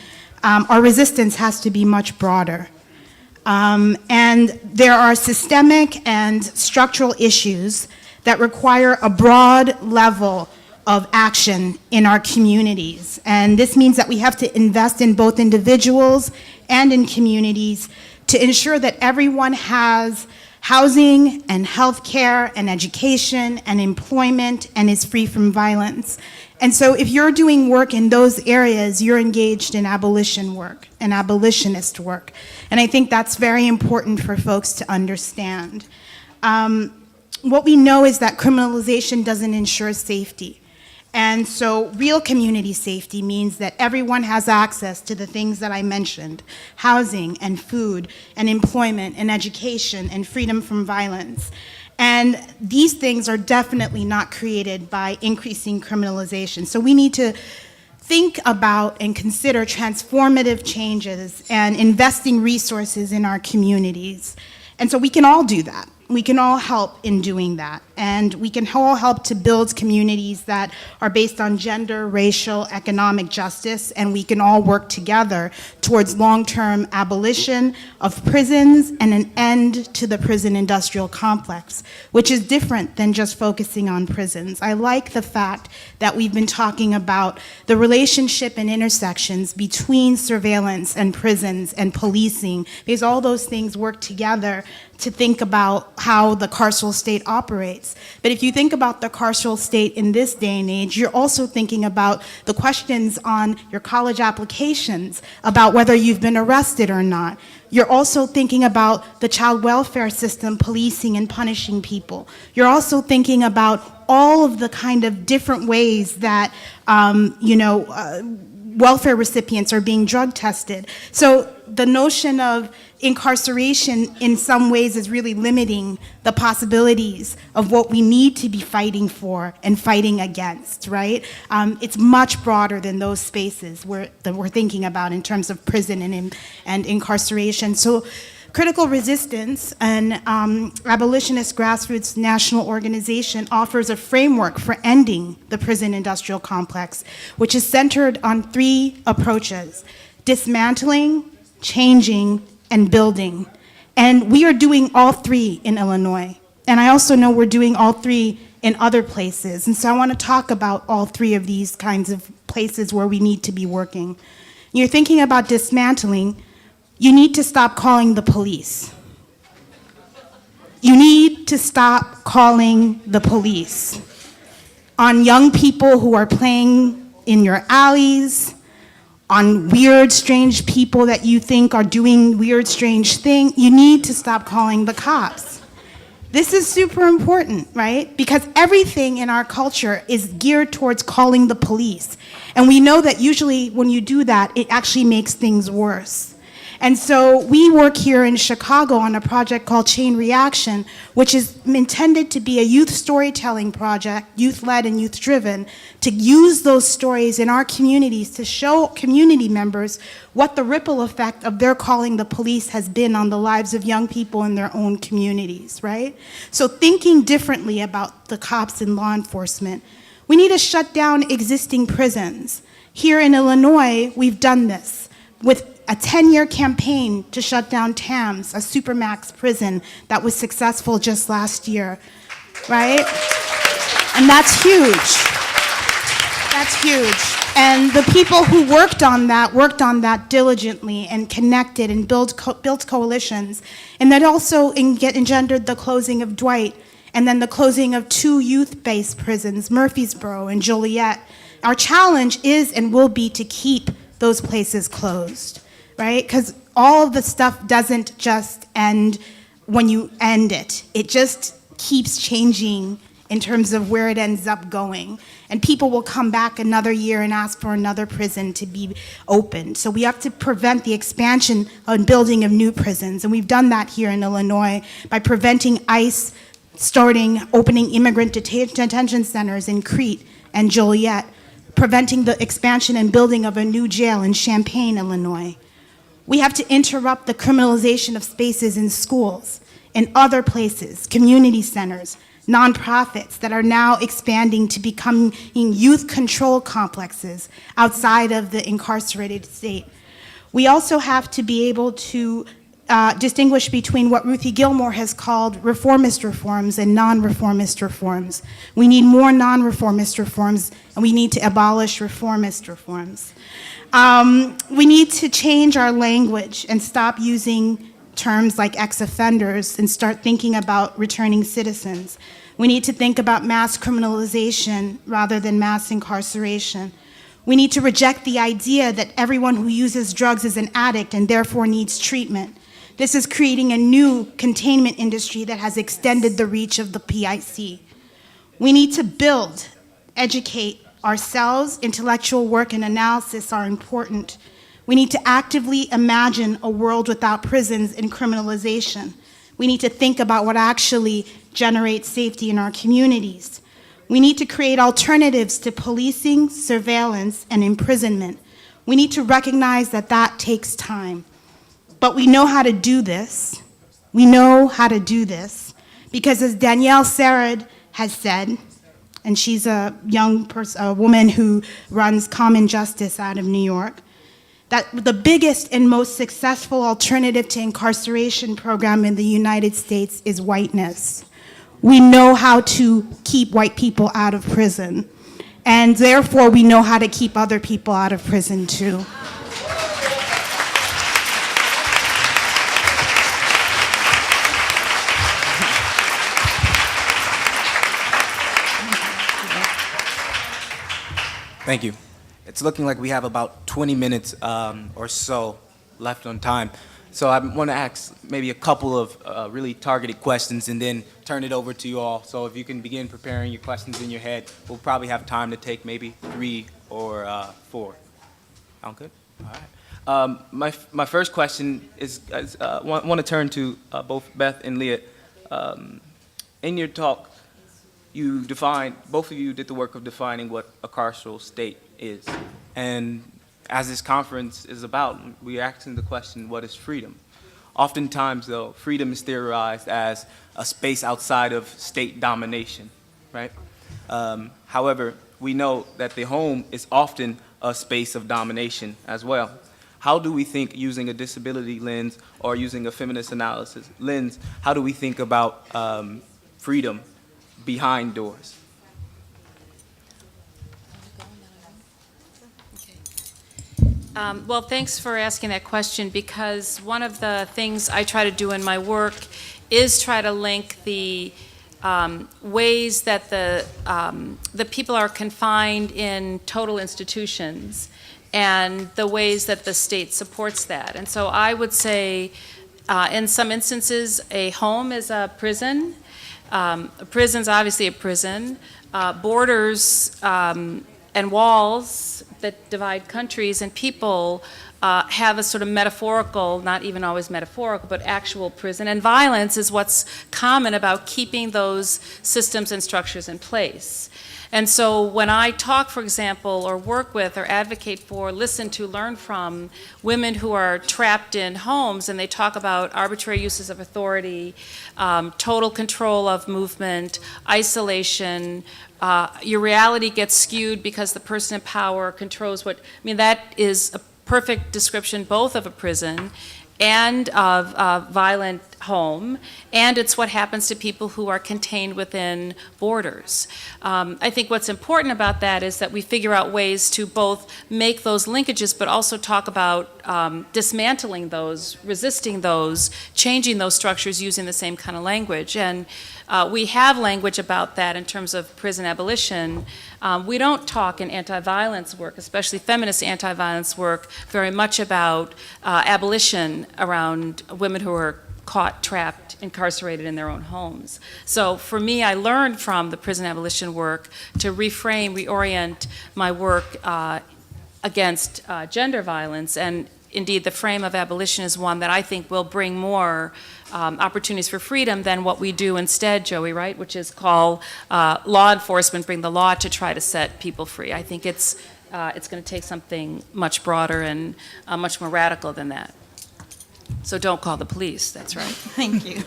Speaker 8: our resistance has to be much broader. And there are systemic and structural issues that require a broad level of action in our communities. And this means that we have to invest in both individuals and in communities to ensure that everyone has housing and health care and education and employment and is free from violence. And so if you're doing work in those areas, you're engaged in abolition work and abolitionist work. And I think that's very important for folks to understand. What we know is that criminalization doesn't ensure safety. And so real community safety means that everyone has access to the things that I mentioned: housing and food and employment and education and freedom from violence. And these things are definitely not created by increasing criminalization. So we need to think about and consider transformative changes and investing resources in our communities. And so we can all do that. We can all help in doing that. And we can all help to build communities that are based on gender, racial, economic justice, and we can all work together towards long-term abolition of prisons and an end to the prison industrial complex, which is different than just focusing on prisons. I like the fact that we've been talking about the relationship and intersections between surveillance and prisons and policing, because all those things work together to think about how the carceral state operates. But if you think about the carceral state in this day and age, you're also thinking about the questions on your college applications, about whether you've been arrested or not. You're also thinking about the child welfare system policing and punishing people. You're also thinking about all of the kind of different ways that, welfare recipients are being drug tested. So the notion of incarceration in some ways is really limiting the possibilities of what we need to be fighting for and fighting against, right? It's much broader than those spaces that we're thinking about in terms of prison and incarceration. So Critical Resistance, an abolitionist grassroots national organization, offers a framework for ending the prison industrial complex, which is centered on 3 approaches: dismantling, changing, and building. And we are doing all 3 in Illinois. And I also know we're doing all 3 in other places. And so I want to talk about all 3 of these kinds of places where we need to be working. You're thinking about dismantling. You need to stop calling the police. You need to stop calling the police on young people who are playing in your alleys, on weird, strange people that you think are doing weird, strange things. You need to stop calling the cops. This is super important, right? Because everything in our culture is geared towards calling the police. And we know that usually when you do that, it actually makes things worse. And so we work here in Chicago on a project called Chain Reaction, which is intended to be a youth storytelling project, youth-led and youth-driven, to use those stories in our communities to show community members what the ripple effect of their calling the police has been on the lives of young people in their own communities, right? So thinking differently about the cops and law enforcement. We need to shut down existing prisons. Here in Illinois, we've done this with a 10-year campaign to shut down TAMS, a supermax prison that was successful just last year, right? And that's huge. That's huge. And the people who worked on that diligently and connected and built coalitions. And that also engendered the closing of Dwight, and then the closing of 2 youth-based prisons, Murfreesboro and Joliet. Our challenge is and will be to keep those places closed, right? Because all of the stuff doesn't just end when you end it. It just keeps changing in terms of where it ends up going. And people will come back another year and ask for another prison to be opened. So we have to prevent the expansion and building of new prisons. And we've done that here in Illinois by preventing ICE opening immigrant detention centers in Crete and Joliet, preventing the expansion and building of a new jail in Champaign, Illinois. We have to interrupt the criminalization of spaces in schools, in other places, community centers, nonprofits that are now expanding to becoming youth control complexes outside of the incarcerated state. We also have to be able to distinguish between what Ruthie Gilmore has called reformist reforms and non-reformist reforms. We need more non-reformist reforms, and we need to abolish reformist reforms. We need to change our language and stop using terms like ex-offenders and start thinking about returning citizens. We need to think about mass criminalization rather than mass incarceration. We need to reject the idea that everyone who uses drugs is an addict and therefore needs treatment. This is creating a new containment industry that has extended the reach of the PIC. We need to build, educate ourselves. Intellectual work and analysis are important. We need to actively imagine a world without prisons and criminalization. We need to think about what actually generates safety in our communities. We need to create alternatives to policing, surveillance, and imprisonment. We need to recognize that that takes time. But we know how to do this. We know how to do this because, as Danielle Sarad has said, and she's a young person, a woman who runs Common Justice out of New York, that the biggest and most successful alternative to incarceration program in the United States is whiteness. We know how to keep white people out of prison, and therefore we know how to keep other people out of prison too.
Speaker 2: Thank you. It's looking like we have about 20 minutes or so left on time. So I want to ask maybe a couple of really targeted questions and then turn it over to you all. So if you can begin preparing your questions in your head, we'll probably have time to take maybe 3 or 4. Sound good? All right. My first question is, want to turn to both Beth and Leah. In your talk, both of you did the work of defining what a carceral state is. And as this conference is about, we're asking the question, what is freedom? Oftentimes, though, freedom is theorized as a space outside of state domination, right? However, we know that the home is often a space of domination as well. How do we think, using a disability lens or using a feminist analysis lens, how do we think about freedom behind doors?
Speaker 3: Well, thanks for asking that question, because one of the things I try to do in my work is try to link the ways that the people are confined in total institutions and the ways that the state supports that. And so I would say, in some instances, a home is a prison. A prison's obviously a prison. Borders and walls that divide countries and people have a sort of metaphorical, not even always metaphorical, but actual prison. And violence is what's common about keeping those systems and structures in place. And so when I talk, for example, or work with or advocate for, listen to, learn from women who are trapped in homes, and they talk about arbitrary uses of authority, total control of movement, isolation, your reality gets skewed because the person in power controls what, I mean, that is a perfect description both of a prison and of a violent home, and it's what happens to people who are contained within borders. I think what's important about that is that we figure out ways to both make those linkages, but also talk about dismantling those, resisting those, changing those structures using the same kind of language. And we have language about that in terms of prison abolition. We don't talk in anti-violence work, especially feminist anti-violence work, very much about abolition around women who are caught, trapped, incarcerated in their own homes. So for me, I learned from the prison abolition work to reframe, reorient my work against gender violence. And indeed, the frame of abolition is one that I think will bring more opportunities for freedom than what we do instead, Joey, right? Which is call law enforcement, bring the law to try to set people free. I think it's going to take something much broader and much more radical than that. So don't call the police, that's right.
Speaker 8: Thank you.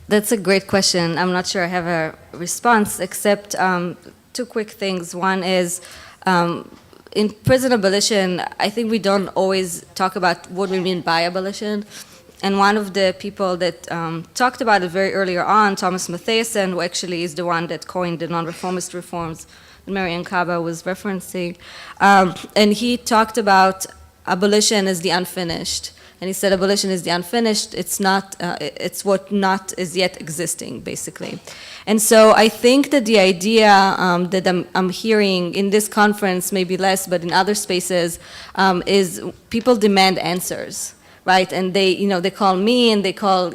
Speaker 6: That's a great question. I'm not sure I have a response, except two quick things. One is, in prison abolition, I think we don't always talk about what we mean by abolition. And one of the people that talked about it very earlier on, Thomas Mathiasson, who actually is the one that coined the non-reformist reforms that Marian Kaba was referencing, and he talked about abolition as the unfinished. And he said abolition is the unfinished, it's not, it's what not is yet existing, basically. And so I think that the idea that I'm hearing in this conference, maybe less, but in other spaces, is people demand answers, right? And they call me and they call,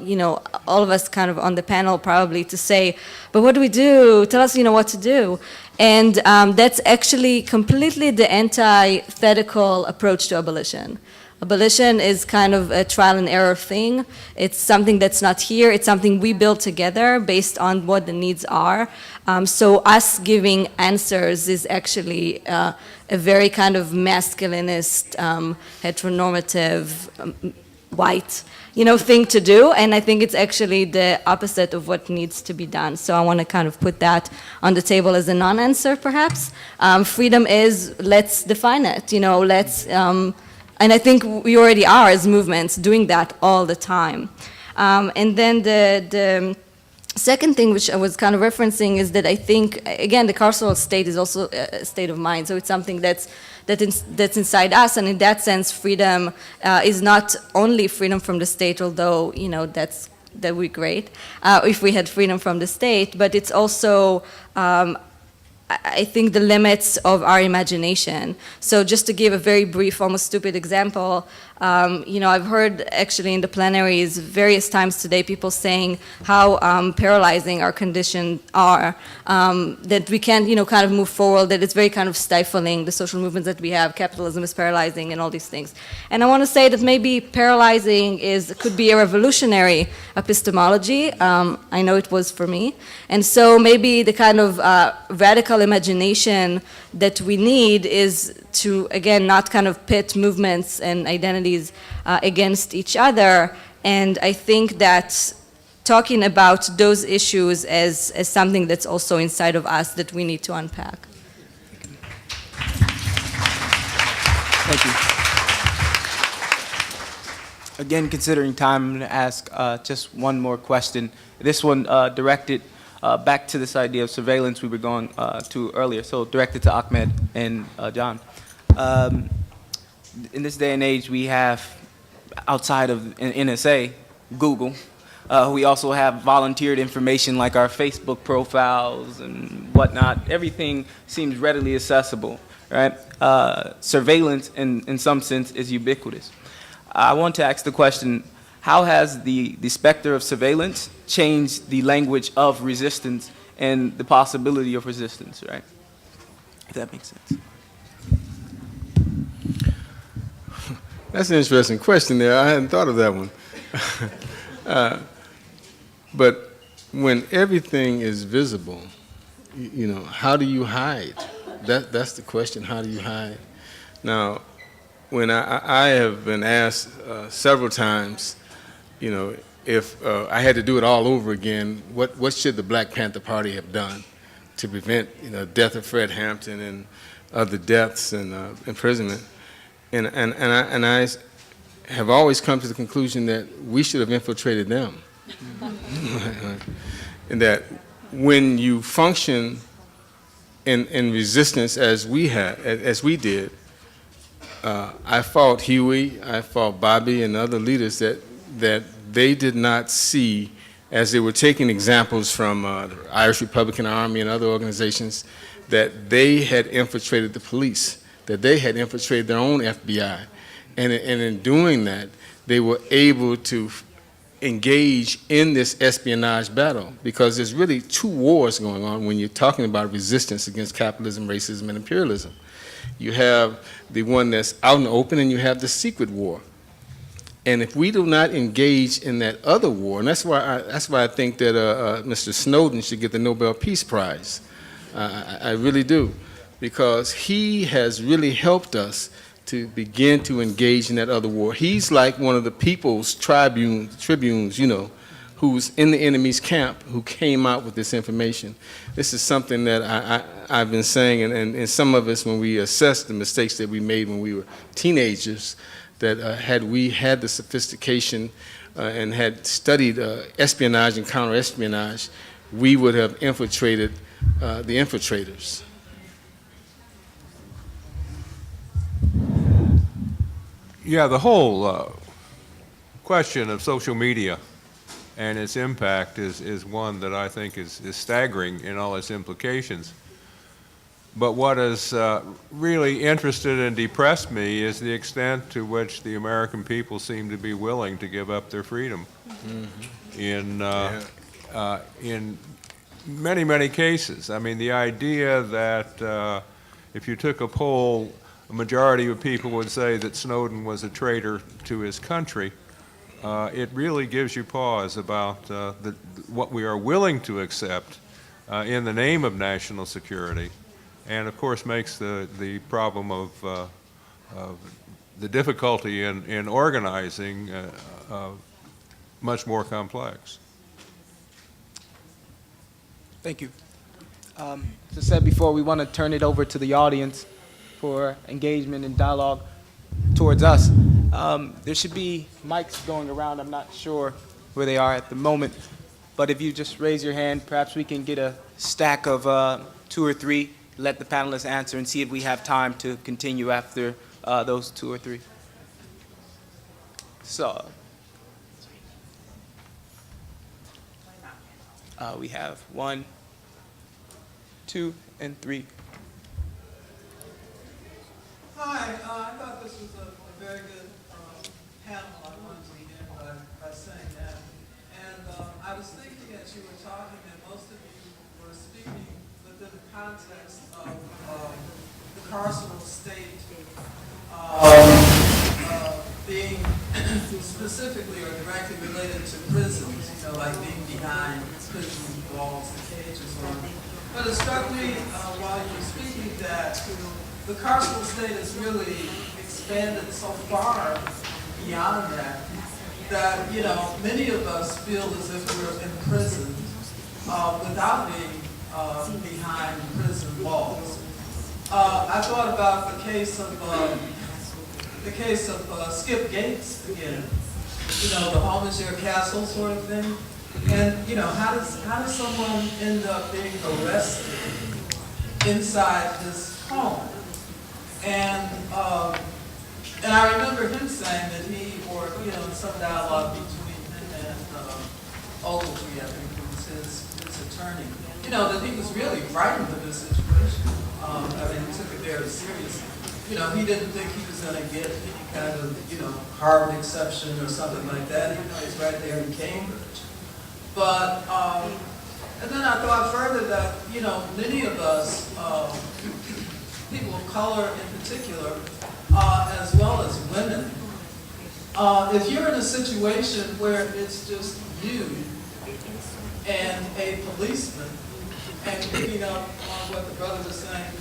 Speaker 6: all of us kind of on the panel probably to say, but what do we do? Tell us, what to do. And that's actually completely the antithetical approach to abolition. Abolition is kind of a trial and error thing. It's something that's not here. It's something we build together based on what the needs are. So us giving answers is actually a very kind of masculinist, heteronormative, white, thing to do. And I think it's actually the opposite of what needs to be done. So I want to kind of put that on the table as a non-answer, perhaps. Freedom is, let's define it. And I think we already are, as movements, doing that all the time. And then the second thing, which I was kind of referencing, is that I think, again, the carceral state is also a state of mind. So it's something that's inside us. And in that sense, freedom is not only freedom from the state, although, that would be great if we had freedom from the state, but it's also I think, the limits of our imagination. So just to give a very brief, almost stupid example, I've heard actually in the plenaries various times today people saying how paralyzing our conditions are, that we can't, kind of move forward, that it's very kind of stifling, the social movements that we have, capitalism is paralyzing and all these things. And I want to say that maybe paralyzing could be a revolutionary epistemology. I know it was for me. And so maybe the kind of radical imagination that we need is to, again, not kind of pit movements and identities against each other. And I think that talking about those issues as something that's also inside of us that we need to unpack.
Speaker 2: Thank you. Again, considering time, I'm going to ask just one more question. This one directed back to this idea of surveillance we were going to earlier, so directed to Ahmed and John. In this day and age, we have, outside of NSA, Google. We also have volunteered information like our Facebook profiles and whatnot. Everything seems readily accessible, right? Surveillance, in some sense, is ubiquitous. I want to ask the question, how has the specter of surveillance changed the language of resistance and the possibility of resistance, right? If that makes sense.
Speaker 5: That's an interesting question there. I hadn't thought of that one. But when everything is visible, how do you hide? That's the question, how do you hide? Now, when I have been asked several times, if I had to do it all over again, what should the Black Panther Party have done to prevent, death of Fred Hampton and other deaths and imprisonment? And I have always come to the conclusion that we should have infiltrated them. And that when you function in resistance as we did, I fought Huey, I fought Bobby and other leaders that they did not see, as they were taking examples from the Irish Republican Army and other organizations, that they had infiltrated the police, that they had infiltrated their own FBI. And in doing that, they were able to engage in this espionage battle, because there's really two wars going on when you're talking about resistance against capitalism, racism, and imperialism. You have the one that's out in the open, and you have the secret war. And if we do not engage in that other war, and that's why I think that Mr. Snowden should get the Nobel Peace Prize. I really do, because he has really helped us to begin to engage in that other war. He's like one of the people's tribunes, who's in the enemy's camp, who came out with this information. This is something that I've been saying, and some of us, when we assess the mistakes that we made when we were teenagers, that had we had the sophistication and had studied espionage and counterespionage, we would have infiltrated the infiltrators.
Speaker 4: Yeah, the whole question of social media and its impact is one that I think is staggering in all its implications. But what has really interested and depressed me is the extent to which the American people seem to be willing to give up their freedom. Mm-hmm. In many, many cases. I mean, the idea that if you took a poll, a majority of people would say that Snowden was a traitor to his country. It really gives you pause about what we are willing to accept in the name of national security, and of course makes the problem of the difficulty in organizing much more complex.
Speaker 2: Thank you. As I said before, we want to turn it over to the audience for engagement and dialogue towards us. There should be mics going around. I'm not sure where they are at the moment, but if you just raise your hand, perhaps we can get a stack of 2 or 3, let the panelists answer, and see if we have time to continue after those 2 or 3. So, we have 1, 2, and 3.
Speaker 9: Hi, I thought this was a very good panel. I wanted to begin by saying that. And I was thinking as you were talking that most of you were speaking within the context of the carceral state being specifically or directly related to prisons, you know, like being behind prison walls, the cages on. But it struck me while you were speaking that the carceral state has really expanded so far beyond that, that, you know, many of us feel as if we're in prison without being behind prison walls. I thought about the case of Skip Gates again. You know, the home is your castle sort of thing. And, you know, how does someone end up being arrested inside his home? And I remember him saying that he, or, you know, some dialogue between him and Ogletree, I think it was his attorney, you know, that he was really frightened of this situation. I mean, he took it very seriously. You know, he didn't think he was going to get any kind of, you know, Harvard exception or something like that, even though he's right there in Cambridge. But, and then I thought further that, you know, many of us, people of color in particular, as well as women, if you're in a situation where it's just you and a policeman, and picking up on what the brother was saying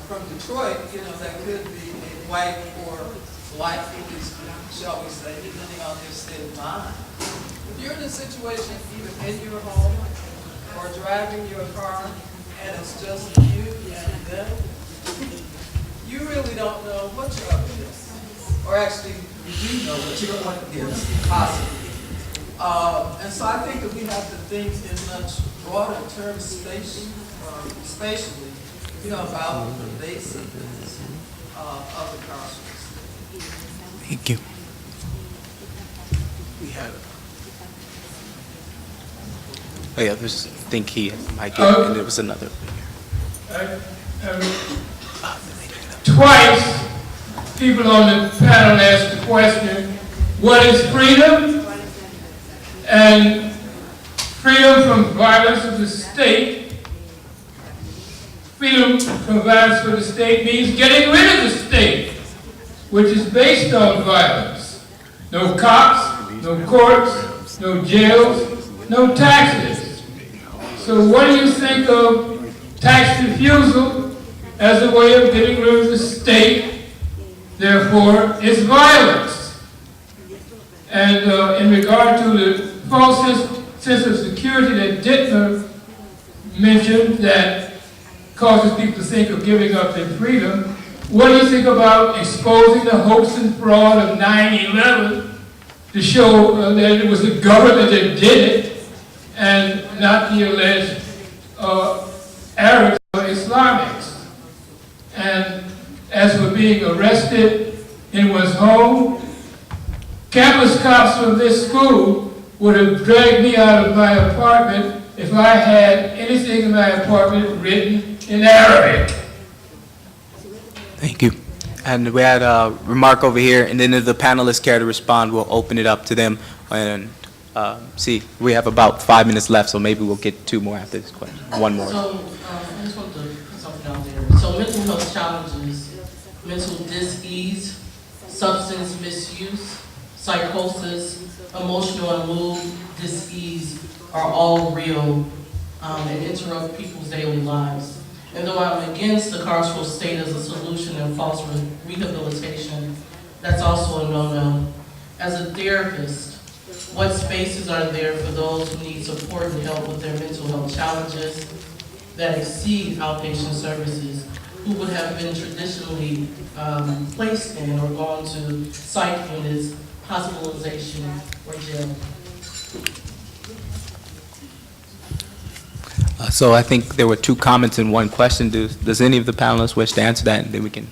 Speaker 9: from Detroit, you know, that could be a white or black policeman, shall we say, depending on their state of mind. If you're in a situation either in your home or driving your car and it's just you and them, you really don't know what you're up against. Or actually, you do know what you're up against, possibly. And so I think that we have to think in much broader terms spatially, you know, about the basics of the carceral state.
Speaker 2: Thank you. We have. Oh yeah, there's. I think he might get, and there was another.
Speaker 10: Twice, people on the panel asked the question, what is freedom? And freedom from violence of the state, freedom from violence for the state means getting rid of the state, which is based on violence. No cops, no courts, no jails, no taxes. So what do you think of tax refusal as a way of getting rid of the state? Therefore, it's violence. And in regard to the false sense of security that Dittmer mentioned that causes people to think of giving up their freedom, what do you think about exposing the hoax and fraud of 9/11 to show that it was the government that did it and not the alleged Arabs or Islamics? And as for being arrested in one's home, campus cops from this school would have dragged me out of my apartment if I had anything in my apartment written in Arabic.
Speaker 2: Thank you. And we had a remark over here, and then if the panelists care to respond, we'll open it up to them. And see, we have about 5 minutes left, so maybe we'll get 2 more after this question. 1 more.
Speaker 11: So I just want to put something out there. So mental health challenges, mental dis-ease, substance misuse, psychosis, emotional and mood dis-ease are all real and interrupt people's daily lives. And though I'm against the carceral state as a solution and false rehabilitation, that's also a no-no. As a therapist, what spaces are there for those who need support and help with their mental health challenges that exceed outpatient services, who would have been traditionally placed in or gone to psych units, hospitalization, or jail?
Speaker 2: So I think there were 2 comments and 1 question. Does any of the panelists wish to answer that, and then we can.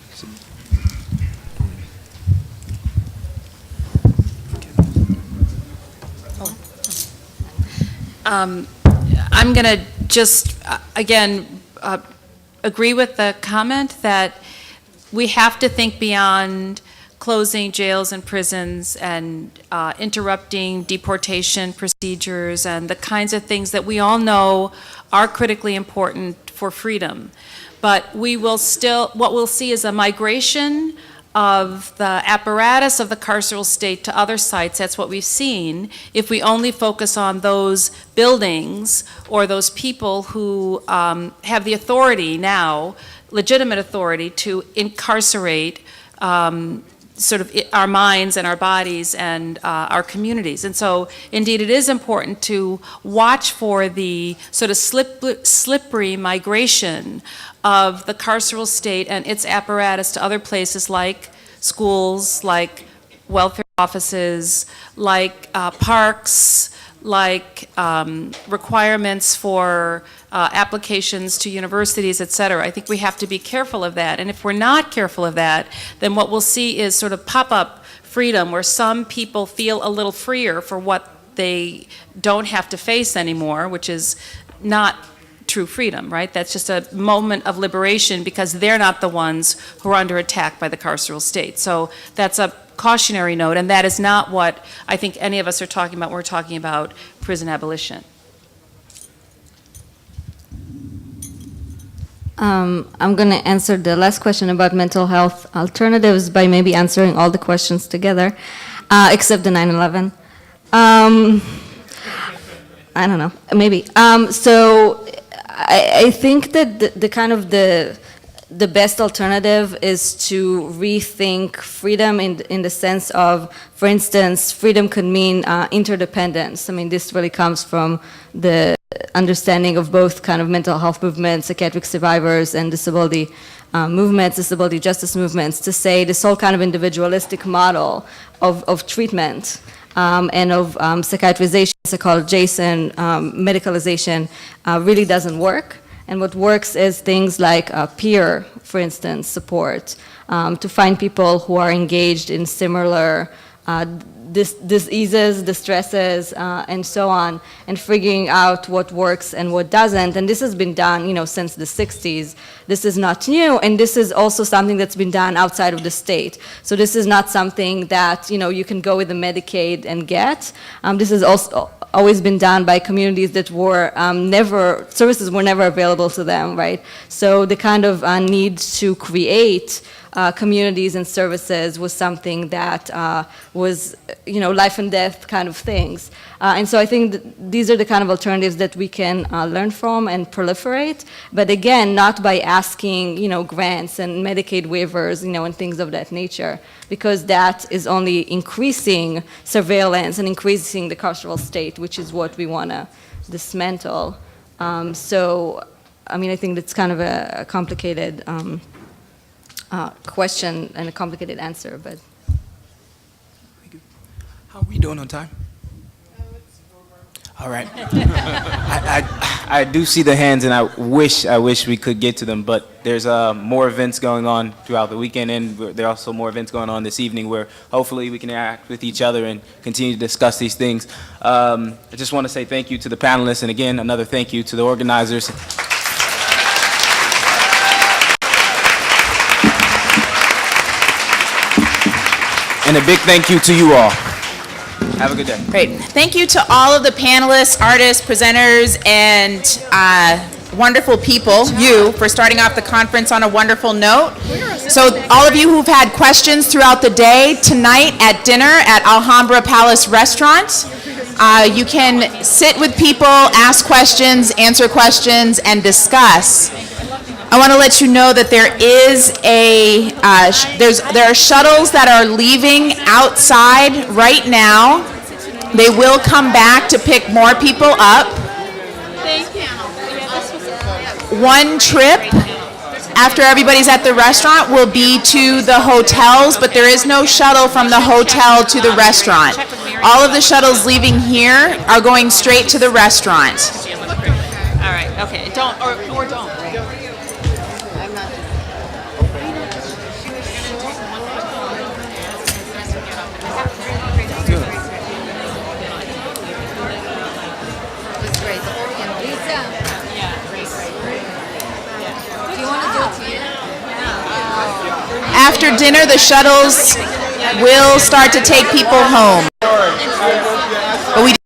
Speaker 3: I'm going to just, again, agree with the comment that we have to think beyond closing jails and prisons and interrupting deportation procedures and the kinds of things that we all know are critically important for freedom. But we will still, what we'll see is a migration of the apparatus of the carceral state to other sites. That's what we've seen if we only focus on those buildings or those people who have the authority now, legitimate authority, to incarcerate sort of our minds and our bodies and our communities. And so, indeed, it is important to watch for the sort of slippery migration of the carceral state and its apparatus to other places like schools, like welfare offices, like parks, like requirements for applications to universities, et cetera. I think we have to be careful of that. And if we're not careful of that, then what we'll see is sort of pop-up freedom where some people feel a little freer for what they don't have to face anymore, which is not true freedom, right? That's just a moment of liberation because they're not the ones who are under attack by the carceral state. So that's a cautionary note, and that is not what I think any of us are talking about when we're talking about prison abolition.
Speaker 6: I'm going to answer the last question about mental health alternatives by maybe answering all the questions together, except the 9/11. I don't know, maybe. So I think that the kind of the best alternative is to rethink freedom in the sense of, for instance, freedom could mean interdependence. I mean, this really comes from the understanding of both kind of mental health movements, psychiatric survivors, and disability movements, disability justice movements, to say this whole kind of individualistic model of treatment and of psychiatrization, psychologization, medicalization really doesn't work. And what works is things like peer, for instance, support, to find people who are engaged in similar diseases, distresses, and so on, and figuring out what works and what doesn't. And this has been done, since the 60s. This is not new, and this is also something that's been done outside of the state. So this is not something that, you can go with the Medicaid and get. This has also always been done by communities that were services were never available to them, right? So the kind of need to create communities and services was something that was, life and death kind of things. And so I think that these are the kind of alternatives that we can learn from and proliferate, but again, not by asking, grants and Medicaid waivers, and things of that nature, because that is only increasing surveillance and increasing the carceral state, which is what we want to dismantle. So, I think that's kind of a complicated question and a complicated answer, but.
Speaker 2: How are we doing on time? All right. I do see the hands, and I wish we could get to them, but there's more events going on throughout the weekend, and there are also more events going on this evening where hopefully we can interact with each other and continue to discuss these things. I just want to say thank you to the panelists, and again, another thank you to the organizers. And a big thank you to you all. Have a good day.
Speaker 12: Great. Thank you to all of the panelists, artists, presenters, and wonderful people, you, for starting off the conference on a wonderful note. So all of you who've had questions throughout the day, tonight at dinner at Alhambra Palace Restaurant, you can sit with people, ask questions, answer questions, and discuss. I want to let you know that there is there are shuttles that are leaving outside right now. They will come back to pick more people up.
Speaker 3: Thank you.
Speaker 12: One trip after everybody's at the restaurant will be to the hotels, but there is no shuttle from the hotel to the restaurant. All of the shuttles leaving here are going straight to the restaurant.
Speaker 3: All right, okay, don't, or don't.
Speaker 12: after dinner, the shuttles will start to take people home. But we